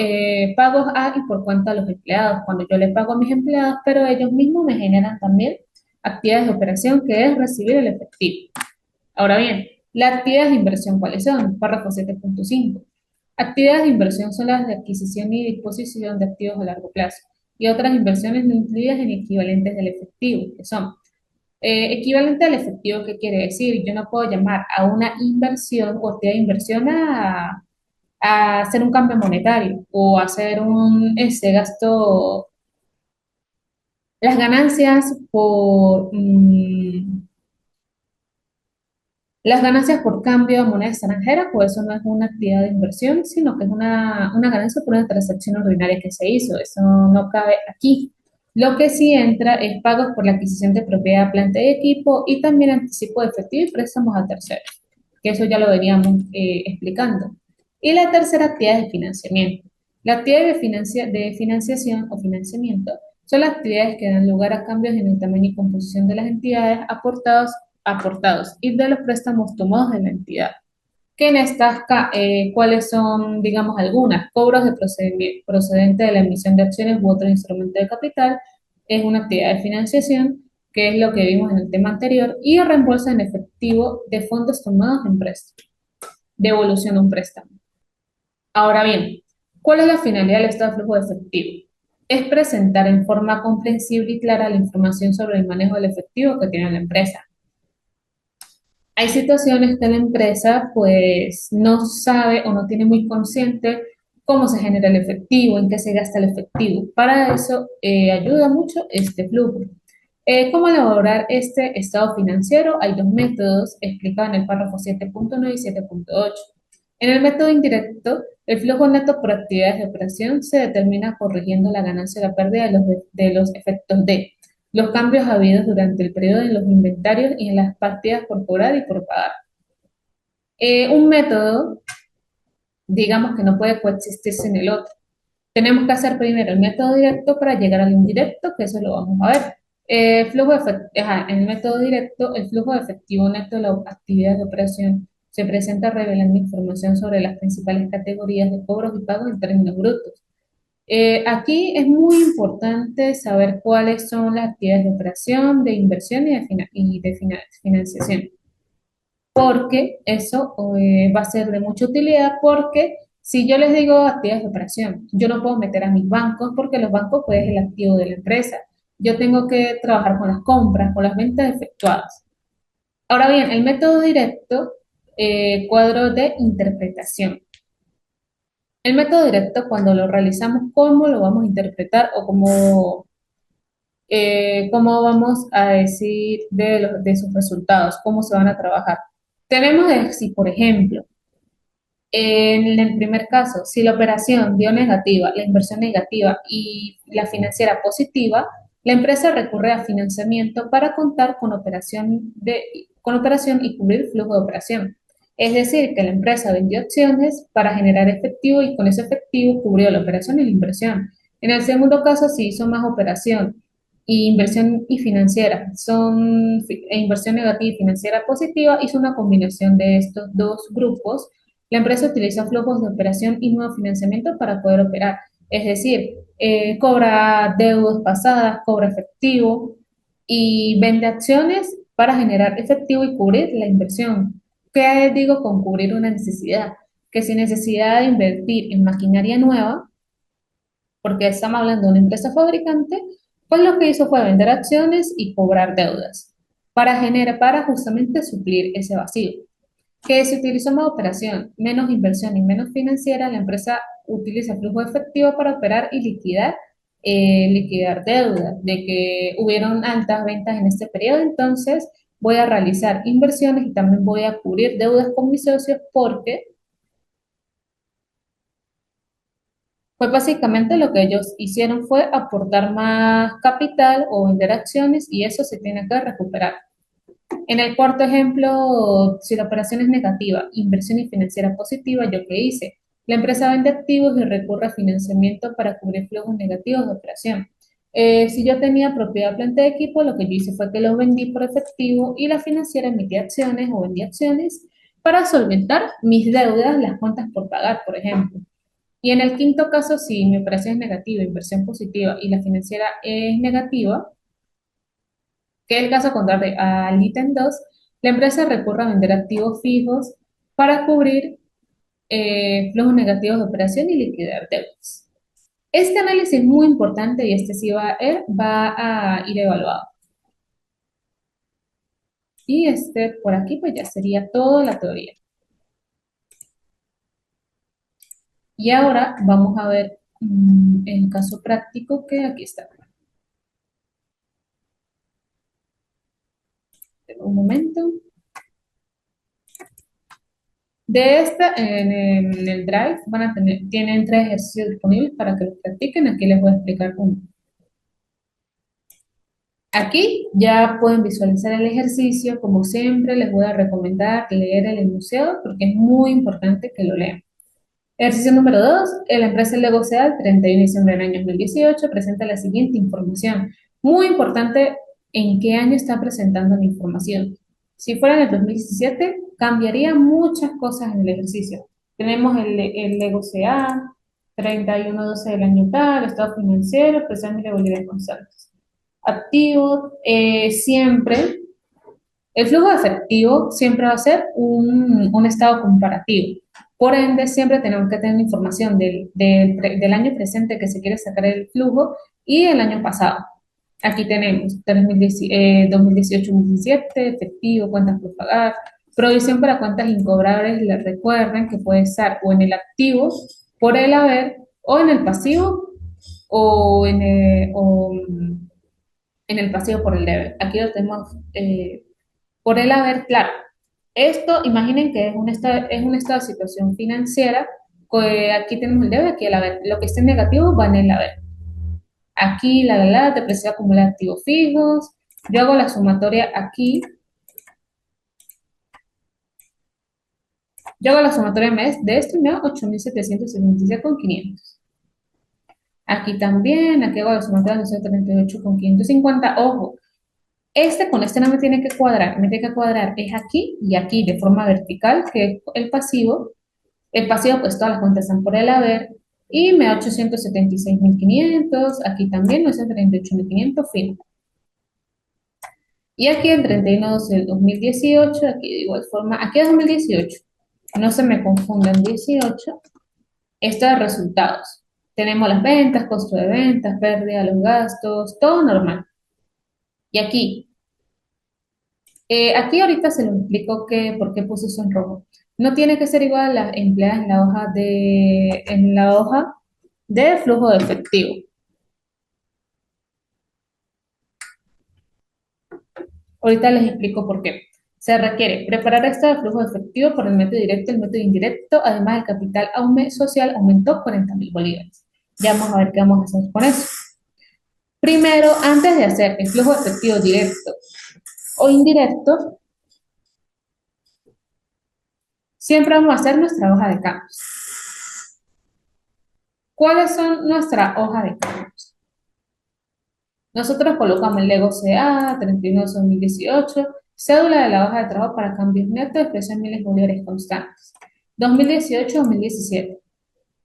pagos a y por cuenta de los empleados, cuando yo le pago a mis empleados, pero ellos mismos me generan también actividades de operación que es recibir el efectivo. Ahora bien, las actividades de inversión, ¿cuáles son? Párrafo 7.5. Actividades de inversión son las de adquisición y disposición de activos a largo plazo y otras inversiones no incluidas en equivalentes del efectivo, que son equivalente al efectivo. ¿Qué quiere decir? Yo no puedo llamar a una inversión o actividad de inversión a hacer un cambio monetario o hacer ese gasto, las ganancias las ganancias por cambio de moneda extranjera, pues eso no es una actividad de inversión, sino que es una ganancia por una transacción ordinaria que se hizo. Eso no cabe aquí. Lo que sí entra es pagos por la adquisición de propiedad, planta y equipo y también anticipo de efectivo y préstamos a terceros, que eso ya lo veníamos explicando. Y la tercera actividad es de financiamiento. La actividad de financiación o financiamiento son las actividades que dan lugar a cambios en el tamaño y composición de las entidades aportados y de los préstamos tomados de la entidad. Que en estas, ¿cuáles son, digamos, algunas? Cobros de procedente de la emisión de acciones u otro instrumento de capital, es una actividad de financiación, que es lo que vimos en el tema anterior, y reembolso en efectivo de fondos tomados en préstamo, devolución de un préstamo. Ahora bien, ¿cuál es la finalidad del estado de flujo de efectivo? Es presentar en forma comprensible y clara la información sobre el manejo del efectivo que tiene la empresa. Hay situaciones que la empresa pues no sabe o no tiene muy consciente cómo se genera el efectivo, en qué se gasta el efectivo. Para eso ayuda mucho este flujo. ¿Cómo elaborar este estado financiero? Hay dos métodos explicados en el párrafo 7.9 y 7.8. En el método indirecto, el flujo neto por actividades de operación se determina corrigiendo la ganancia o la pérdida de los efectos de los cambios habidos durante el periodo en los inventarios y en las partidas por cobrar y por pagar. Un método, digamos que no puede coexistir sin el otro. Tenemos que hacer primero el método directo para llegar al indirecto, que eso lo vamos a ver. En el método directo, el flujo de efectivo neto de la actividad de operación se presenta revelando información sobre las principales categorías de cobros y pagos en términos brutos. Aquí es muy importante saber cuáles son las actividades de operación, de inversión y de financiación, porque eso va a ser de mucha utilidad porque si yo les digo actividades de operación, yo no puedo meter a mis bancos porque los bancos pues es el activo de la empresa. Yo tengo que trabajar con las compras, con las ventas efectuadas. Ahora bien, el método directo, cuadro de interpretación. El método directo, cuando lo realizamos, ¿cómo lo vamos a interpretar o cómo vamos a decir de sus resultados, cómo se van a trabajar? Tenemos si, por ejemplo, en el primer caso, si la operación dio negativa, la inversión negativa y la financiera positiva, la empresa recurre a financiamiento para contar con operación y cubrir flujo de operación. Es decir, que la empresa vendió acciones para generar efectivo y con ese efectivo cubrió la operación y la inversión. En el segundo caso, sí hizo más operación y inversión y financiera. Inversión negativa y financiera positiva, hizo una combinación de estos dos grupos. La empresa utiliza flujos de operación y nuevo financiamiento para poder operar. Es decir, cobra deudas pasadas, cobra efectivo y vende acciones para generar efectivo y cubrir la inversión. ¿Qué digo con cubrir una necesidad? Que sin necesidad de invertir en maquinaria nueva, porque estamos hablando de una empresa fabricante, pues lo que hizo fue vender acciones y cobrar deudas para justamente suplir ese vacío. Que se utilizó más operación, menos inversión y menos financiera, la empresa utiliza flujo efectivo para operar y liquidar deuda, de que hubieron altas ventas en este periodo, entonces voy a realizar inversiones y también voy a cubrir deudas con mis socios porque pues básicamente lo que ellos hicieron fue aportar más capital o vender acciones y eso se tiene que recuperar. En el cuarto ejemplo, si la operación es negativa, inversión y financiera positiva, ¿yo qué hice? La empresa vende activos y recurre a financiamiento para cubrir flujos negativos de operación. Si yo tenía propiedad, planta de equipo, lo que yo hice fue que los vendí por efectivo y la financiera emitía acciones o vendía acciones para solventar mis deudas, las cuentas por pagar, por ejemplo. Y en el quinto caso, si mi operación es negativa, inversión positiva y la financiera es negativa, que es el caso contrario al ítem 2, la empresa recurre a vender activos fijos para cubrir flujos negativos de operación y liquidar deudas. Este análisis es muy importante y este sí va a ir evaluado. Y este por aquí pues ya sería toda la teoría. Y ahora vamos a ver el caso práctico que aquí está. Un momento. De esta, en el Drive tienen tres ejercicios disponibles para que los practiquen. Aquí les voy a explicar uno. Aquí ya pueden visualizar el ejercicio. Como siempre, les voy a recomendar leer el enunciado porque es muy importante que lo lean. Ejercicio número 2. La empresa Lego Sea, el 31 de diciembre del año 2018, presenta la siguiente información. Muy importante en qué año está presentando la información. Si fuera en el 2017, cambiaría muchas cosas en el ejercicio. Tenemos el Lego Sea, 31/12 del año tal, estado financiero, presión y regularidad constantes. Activo, siempre, el flujo de efectivo siempre va a ser un estado comparativo. Por ende, siempre tenemos que tener información del año presente que se quiere sacar el flujo y el año pasado. Aquí tenemos 2018-2017, efectivo, cuentas por pagar, provisión para cuentas incobrables. Les recuerden que puede estar o en el activo por el haber o en el pasivo o en el pasivo por el deber. Aquí lo tenemos por el haber, claro. Esto, imaginen que es un estado de situación financiera, que aquí tenemos el debe, aquí el haber. Lo que esté negativo va en el haber. Aquí la depresión acumula activos fijos. Yo hago la sumatoria aquí. Yo hago la sumatoria mes de esto y me da 8.776,500. Aquí también, aquí hago la sumatoria de 938,550. Ojo, con este no me tiene que cuadrar, me tiene que cuadrar es aquí y aquí de forma vertical, que es el pasivo. El pasivo, pues todas las cuentas están por el haber y me da 876,500. Aquí también 938,500 fijo. Y aquí el 31/12 del 2018, aquí de igual forma, aquí es 2018. No se me confundan 18. Esto de resultados. Tenemos las ventas, costo de ventas, pérdida, los gastos, todo normal. Y aquí ahorita se lo explico por qué puse eso en rojo. No tiene que ser igual a las empleadas en la hoja de flujo de efectivo. Ahorita les explico por qué. Se requiere preparar esto de flujo de efectivo por el método directo y el método indirecto. Además, el capital social aumentó 40.000 bolívares. Ya vamos a ver qué vamos a hacer con eso. Primero, antes de hacer el flujo de efectivo directo o indirecto, Siempre vamos a hacer nuestra hoja de cambios. ¿Cuáles son nuestra hoja de cambios? Nosotros colocamos el Lego CA 31/2018, cédula de la hoja de trabajo para cambios netos, expresión en miles de bolívares constantes. 2018-2017.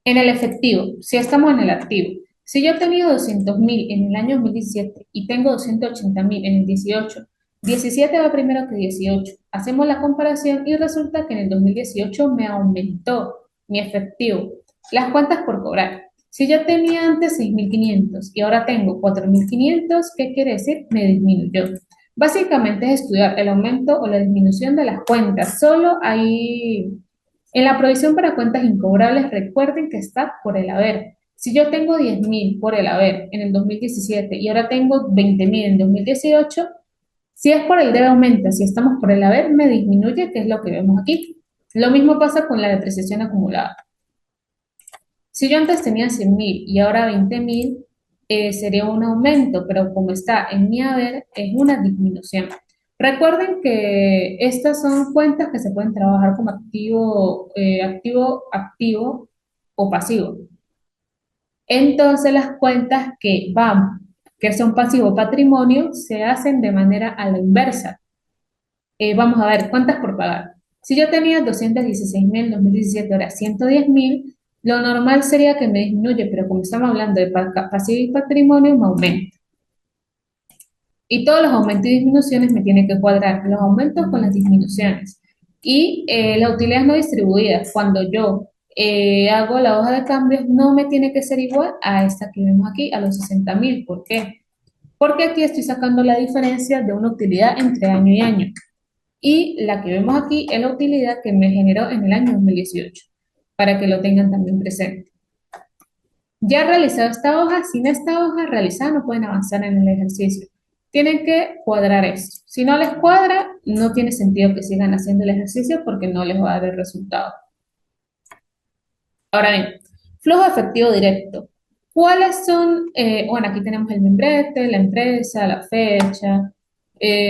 En el efectivo, si estamos en el activo, si yo he tenido 200.000 en el año 2017 y tengo 280.000 en el 18, 17 va primero que 18. Hacemos la comparación y resulta que en el 2018 me aumentó mi efectivo. Las cuentas por cobrar. Si yo tenía antes 6.500 y ahora tengo 4.500, ¿qué quiere decir? Me disminuyó. Básicamente es estudiar el aumento o la disminución de las cuentas. Solo hay en la provisión para cuentas incobrables, recuerden que está por el haber. Si yo tengo 10.000 por el haber en el 2017 y ahora tengo 20.000 en 2018, si es por el debe aumenta, si estamos por el haber me disminuye, que es lo que vemos aquí. Lo mismo pasa con la depreciación acumulada. Si yo antes tenía 100.000 y ahora 20.000, sería un aumento, pero como está en mi haber, es una disminución. Recuerden que estas son cuentas que se pueden trabajar como activo o pasivo. Entonces, las cuentas que son pasivo patrimonio, se hacen de manera a la inversa. Vamos a ver cuántas por pagar. Si yo tenía 216.000 en 2017, ahora 110.000, lo normal sería que me disminuye, pero como estamos hablando de pasivo y patrimonio, me aumenta. Y todos los aumentos y disminuciones me tienen que cuadrar los aumentos con las disminuciones. Y las utilidades no distribuidas, cuando yo hago la hoja de cambios, no me tiene que ser igual a esta que vemos aquí, a los 60.000. ¿Por qué? Porque aquí estoy sacando la diferencia de una utilidad entre año y año. Y la que vemos aquí es la utilidad que me generó en el año 2018, para que lo tengan también presente. Ya realizado esta hoja, sin esta hoja realizada no pueden avanzar en el ejercicio. Tienen que cuadrar esto. Si no les cuadra, no tiene sentido que sigan haciendo el ejercicio porque no les va a dar el resultado. Ahora bien, flujo efectivo directo. ¿Cuáles son? Bueno, aquí tenemos el membrete, la empresa, la fecha,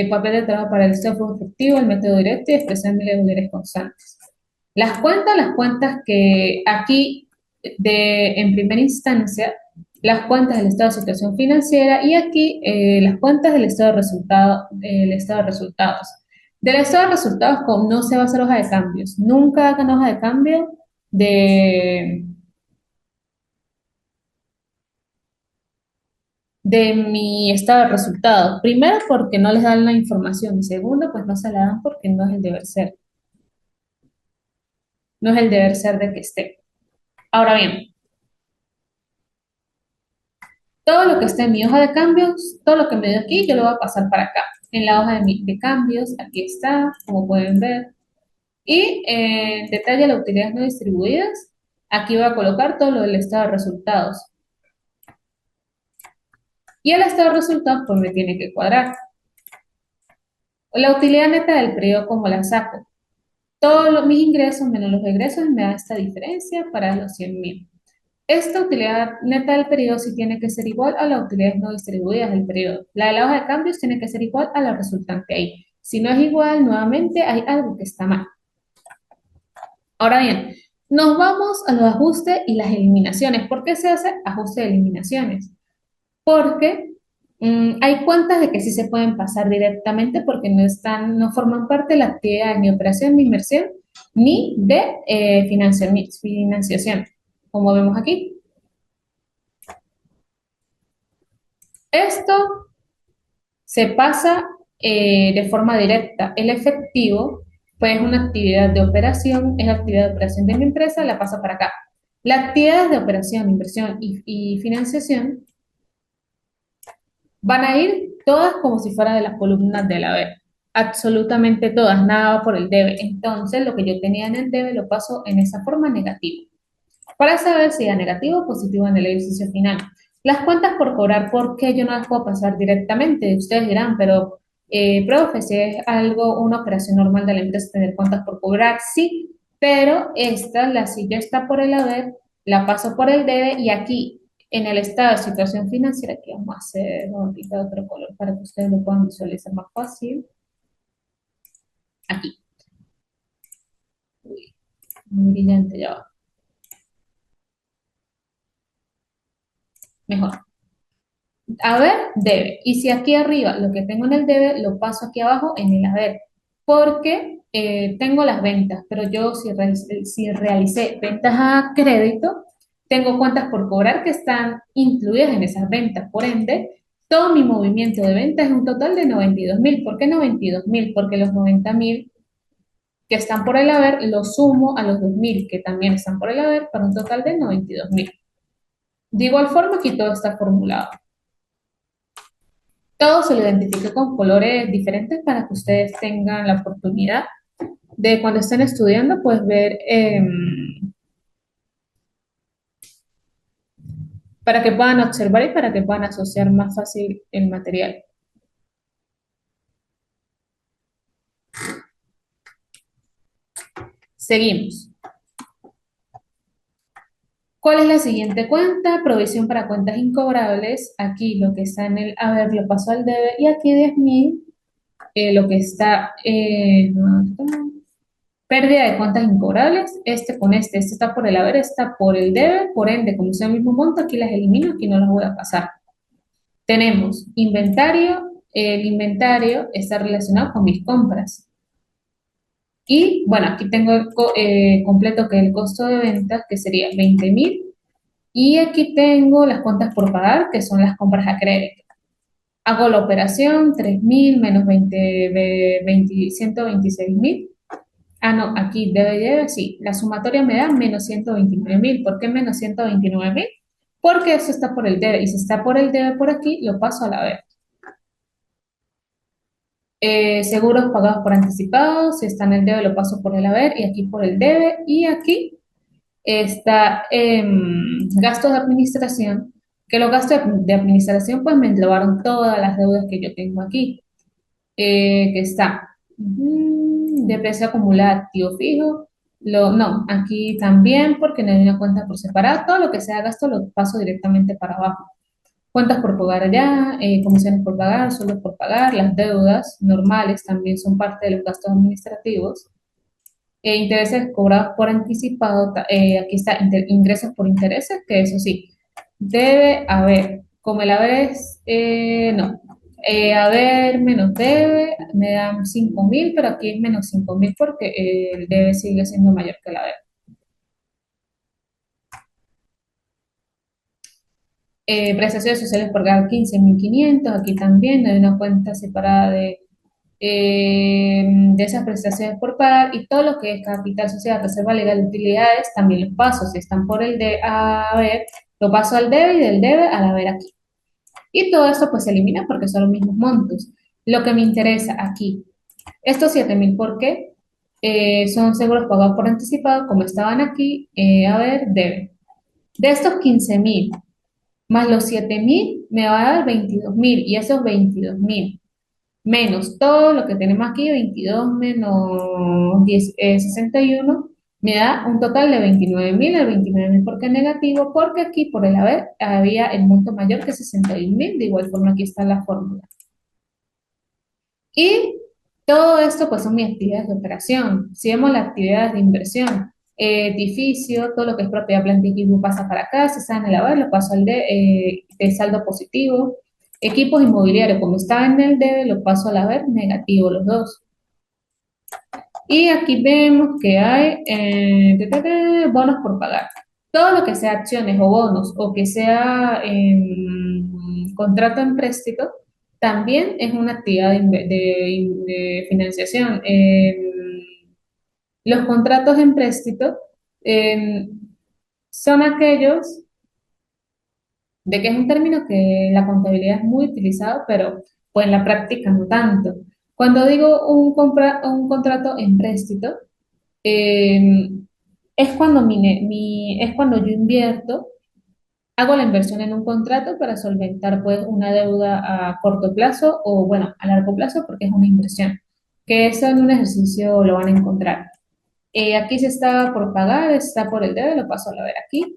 papel de trabajo para el flujo efectivo, el método directo y expresión de regulares constantes. Las cuentas que aquí, en primera instancia, las cuentas del estado de situación financiera y aquí las cuentas del estado de resultados. Del estado de resultados no se va a hacer hoja de cambios. Nunca hagan hoja de cambio de, de mi estado de resultados. Primero, porque no les dan la información. Y segundo, pues no se la dan porque no es el deber ser. No es el deber ser de que esté. Ahora bien, todo lo que esté en mi hoja de cambios, todo lo que me dio aquí, yo lo voy a pasar para acá. En la hoja de cambios, aquí está, como pueden ver. Y en detalle las utilidades no distribuidas, aquí voy a colocar todo lo del estado de resultados. Y el estado de resultados, pues me tiene que cuadrar. La utilidad neta del periodo, ¿cómo la saco? Todos mis ingresos menos los egresos me da esta diferencia para los 100.000. Esta utilidad neta del periodo sí tiene que ser igual a las utilidades no distribuidas del periodo. La de la hoja de cambios tiene que ser igual a la resultante ahí. Si no es igual, nuevamente hay algo que está mal. Ahora bien, nos vamos a los ajustes y las eliminaciones. ¿Por qué se hace ajuste de eliminaciones? Porque hay cuentas de que sí se pueden pasar directamente porque no forman parte de la actividad ni operación ni inversión ni de financiación, como vemos aquí. Esto se pasa de forma directa. El efectivo, pues es una actividad de operación, es la actividad de operación de mi empresa, la pasa para acá. Las actividades de operación, inversión y financiación van a ir todas como si fueran de las columnas del haber. Absolutamente todas, nada va por el debe. Entonces, lo que yo tenía en el debe lo paso en esa forma negativa. Para saber si era negativo o positivo en el ejercicio final. Las cuentas por cobrar, ¿por qué yo no las puedo pasar directamente? Ustedes dirán, pero, profe, si es algo, una operación normal de la empresa tener cuentas por cobrar, sí, pero esta, la silla está por el haber, la paso por el debe y aquí en el estado de situación financiera, que vamos a hacer, vamos a pintar otro color para que ustedes lo puedan visualizar más fácil. Aquí. muy brillante, ya va. Mejor. Haber, debe. Y si aquí arriba lo que tengo en el debe, lo paso aquí abajo en el haber. Porque tengo las ventas, pero yo si realicé ventas a crédito, tengo cuentas por cobrar que están incluidas en esas ventas. Por ende, todo mi movimiento de ventas es un total de 92.000. ¿Por qué 92.000? Porque los 90.000 que están por el haber los sumo a los 2.000 que también están por el haber para un total de 92.000. De igual forma, aquí todo está formulado. Todo se lo identifique con colores diferentes para que ustedes tengan la oportunidad de cuando estén estudiando, pues ver, para que puedan observar y para que puedan asociar más fácil el material. Seguimos. ¿Cuál es la siguiente cuenta? Provisión para cuentas incobrables. Aquí lo que está en el haber lo paso al debe y aquí 10.000, lo que está pérdida de cuentas incobrables, este con este está por el haber, está por el debe, por ende, como sea el mismo monto, aquí las elimino, aquí no las voy a pasar. Tenemos inventario, el inventario está relacionado con mis compras. Y bueno, aquí tengo el completo que es el costo de ventas, que sería 20.000. Y aquí tengo las cuentas por pagar, que son las compras a crédito. Hago la operación, 3.000 menos 126.000. Ah, no, aquí debe, sí. La sumatoria me da menos 129.000. ¿Por qué menos 129.000? Porque eso está por el debe. Y si está por el debe por aquí, lo paso a la vez. Seguros pagados por anticipado. Si está en el debe, lo paso por el haber. Y aquí por el debe. Y aquí está gastos de administración. Que los gastos de administración, pues me englobaron todas las deudas que yo tengo aquí. Que está de precio acumulado activo fijo. No, aquí también porque no hay una cuenta por separado, todo lo que sea gasto lo paso directamente para abajo. Cuentas por pagar allá, comisiones por pagar, sueldos por pagar, las deudas normales también son parte de los gastos administrativos. Intereses cobrados por anticipado, aquí está ingresos por intereses, que eso sí, debe haber. Como el haber es, no, haber menos debe, me dan 5.000, pero aquí es menos 5.000 porque el debe sigue siendo mayor que el haber. Prestaciones sociales por cada 15.500, aquí también hay una cuenta separada de esas prestaciones por pagar y todo lo que es capital social, reserva legal de utilidades, también los paso, si están por el de haber, lo paso al debe y del debe al haber aquí. Y todo esto pues se elimina porque son los mismos montos. Lo que me interesa aquí, estos 7.000, ¿por qué? Son seguros pagados por anticipado, como estaban aquí, a ver, debe. De estos 15.000 más los 7.000 me va a dar 22.000 y esos 22.000 menos todo lo que tenemos aquí, 22 menos 10, 61, me da un total de 29.000. El 29.000 porque es negativo, porque aquí por el haber había el monto mayor que 61.000, de igual forma aquí está la fórmula. Y todo esto pues son mis actividades de operación. Si vemos las actividades de inversión, edificio, todo lo que es propiedad, planta y equipo pasa para acá, si está en el haber, lo paso al de saldo positivo. Equipos inmobiliarios, como estaba en el debe, lo paso al haber, negativo los dos. Y aquí vemos que hay bonos por pagar. Todo lo que sea acciones o bonos o que sea contrato en préstito también es una actividad de financiación. Los contratos en préstito em, son aquellos de que es un término que en la contabilidad es muy utilizado, pero pues en la práctica no tanto. Cuando digo un contrato en préstito, eh, es cuando, es cuando yo invierto, hago la inversión en un contrato para solventar pues una deuda a corto plazo o bueno, a largo plazo porque es una inversión, que eso en un ejercicio lo van a encontrar. Aquí se está por pagar, está por el debe, lo paso a ver aquí.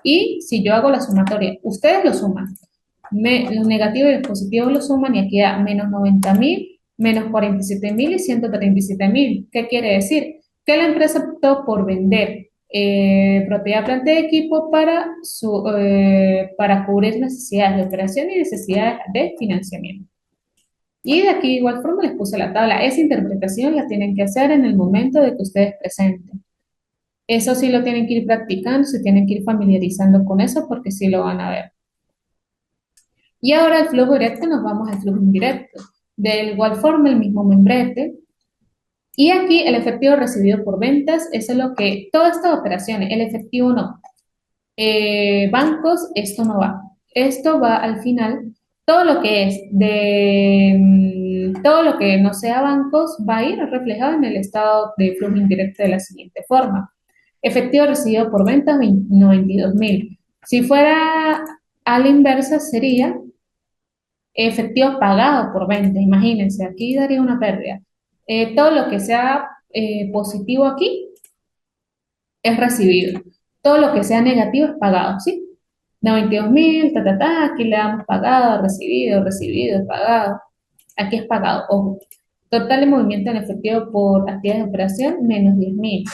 Y si yo hago la sumatoria, ustedes lo suman. Los negativos y los positivos lo suman y aquí da menos 90.000, menos 47.000 y 137.000. ¿Qué quiere decir? que la empresa optó por vender propiedad, planta y equipo para cubrir necesidades de operación y necesidades de financiamiento. Y de aquí de igual forma les puse la tabla. Esa interpretación la tienen que hacer en el momento de que ustedes presenten. Eso sí lo tienen que ir practicando, se tienen que ir familiarizando con eso porque sí lo van a ver. Y ahora el flujo directo nos vamos al flujo indirecto. De igual forma el mismo membrete. Y aquí el efectivo recibido por ventas, eso es lo que, todas estas operaciones, el efectivo no. Bancos, esto no va. Esto va al final. Todo lo que es todo lo que no sea bancos va a ir reflejado en el estado de flujo indirecto de la siguiente forma. Efectivo recibido por ventas, 92.000. Si fuera a la inversa, sería efectivo pagado por venta. Imagínense, aquí daría una pérdida. Todo lo que sea positivo aquí es recibido. Todo lo que sea negativo es pagado, ¿sí? 92.000, aquí le damos pagado, recibido, pagado. Aquí es pagado, ojo. Total de movimiento en efectivo por actividades de operación, menos 10.000.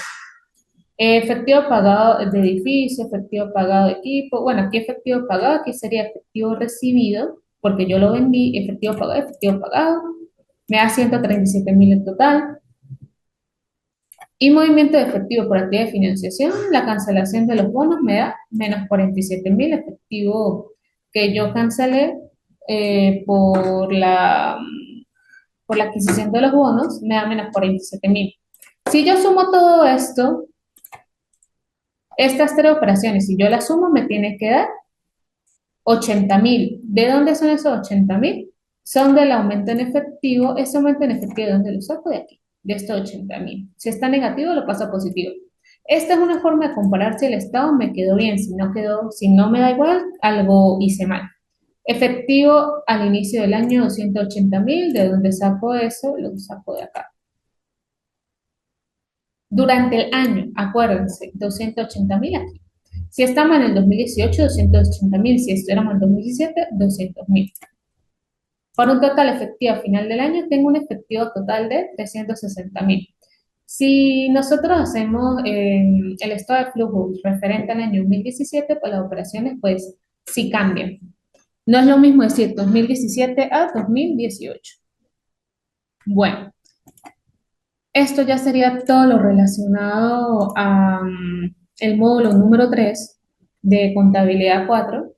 Efectivo pagado de edificio, efectivo pagado de equipo. Bueno, aquí efectivo pagado, aquí sería efectivo recibido, porque yo lo vendí, efectivo pagado. Me da 137.000 en total. Y movimiento de efectivo por actividad de financiación, la cancelación de los bonos me da menos 47.000 efectivo que yo cancelé por la adquisición de los bonos, me da menos 47.000. Si yo sumo todo esto, estas tres operaciones, si yo las sumo, me tiene que dar 80.000. ¿De dónde son esos 80.000? Son del aumento en efectivo. Ese aumento en efectivo, ¿de dónde lo saco? De aquí, de estos 80.000. Si está negativo, lo paso a positivo. Esta es una forma de comparar si el estado me quedó bien, si no me da igual, algo hice mal. Efectivo al inicio del año, 280.000. ¿De dónde saco eso? Lo saco de acá. Durante el año, acuérdense, 280.000 aquí. Si estamos en el 2018, 280.000. Si estuviéramos en el 2017, 200.000. Por un total efectivo a final del año, tengo un efectivo total de 360.000. Si nosotros hacemos el estado de flujo referente al año 2017, pues las operaciones, pues sí cambian. No es lo mismo decir 2017 a 2018. Bueno, esto ya sería todo lo relacionado a el módulo número 3 de contabilidad 4.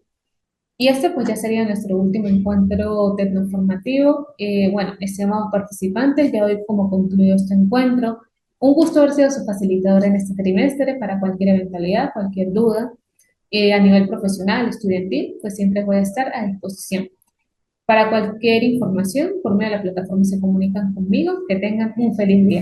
Y este pues ya sería nuestro último encuentro tecnoformativo. Bueno, estimados participantes, ya doy como concluido este encuentro. Un gusto haber sido su facilitador en este trimestre para cualquier eventualidad, cualquier duda a nivel profesional, estudiantil, pues siempre voy a estar a disposición. Para cualquier información, por medio de la plataforma se comunican conmigo. Que tengan un feliz día.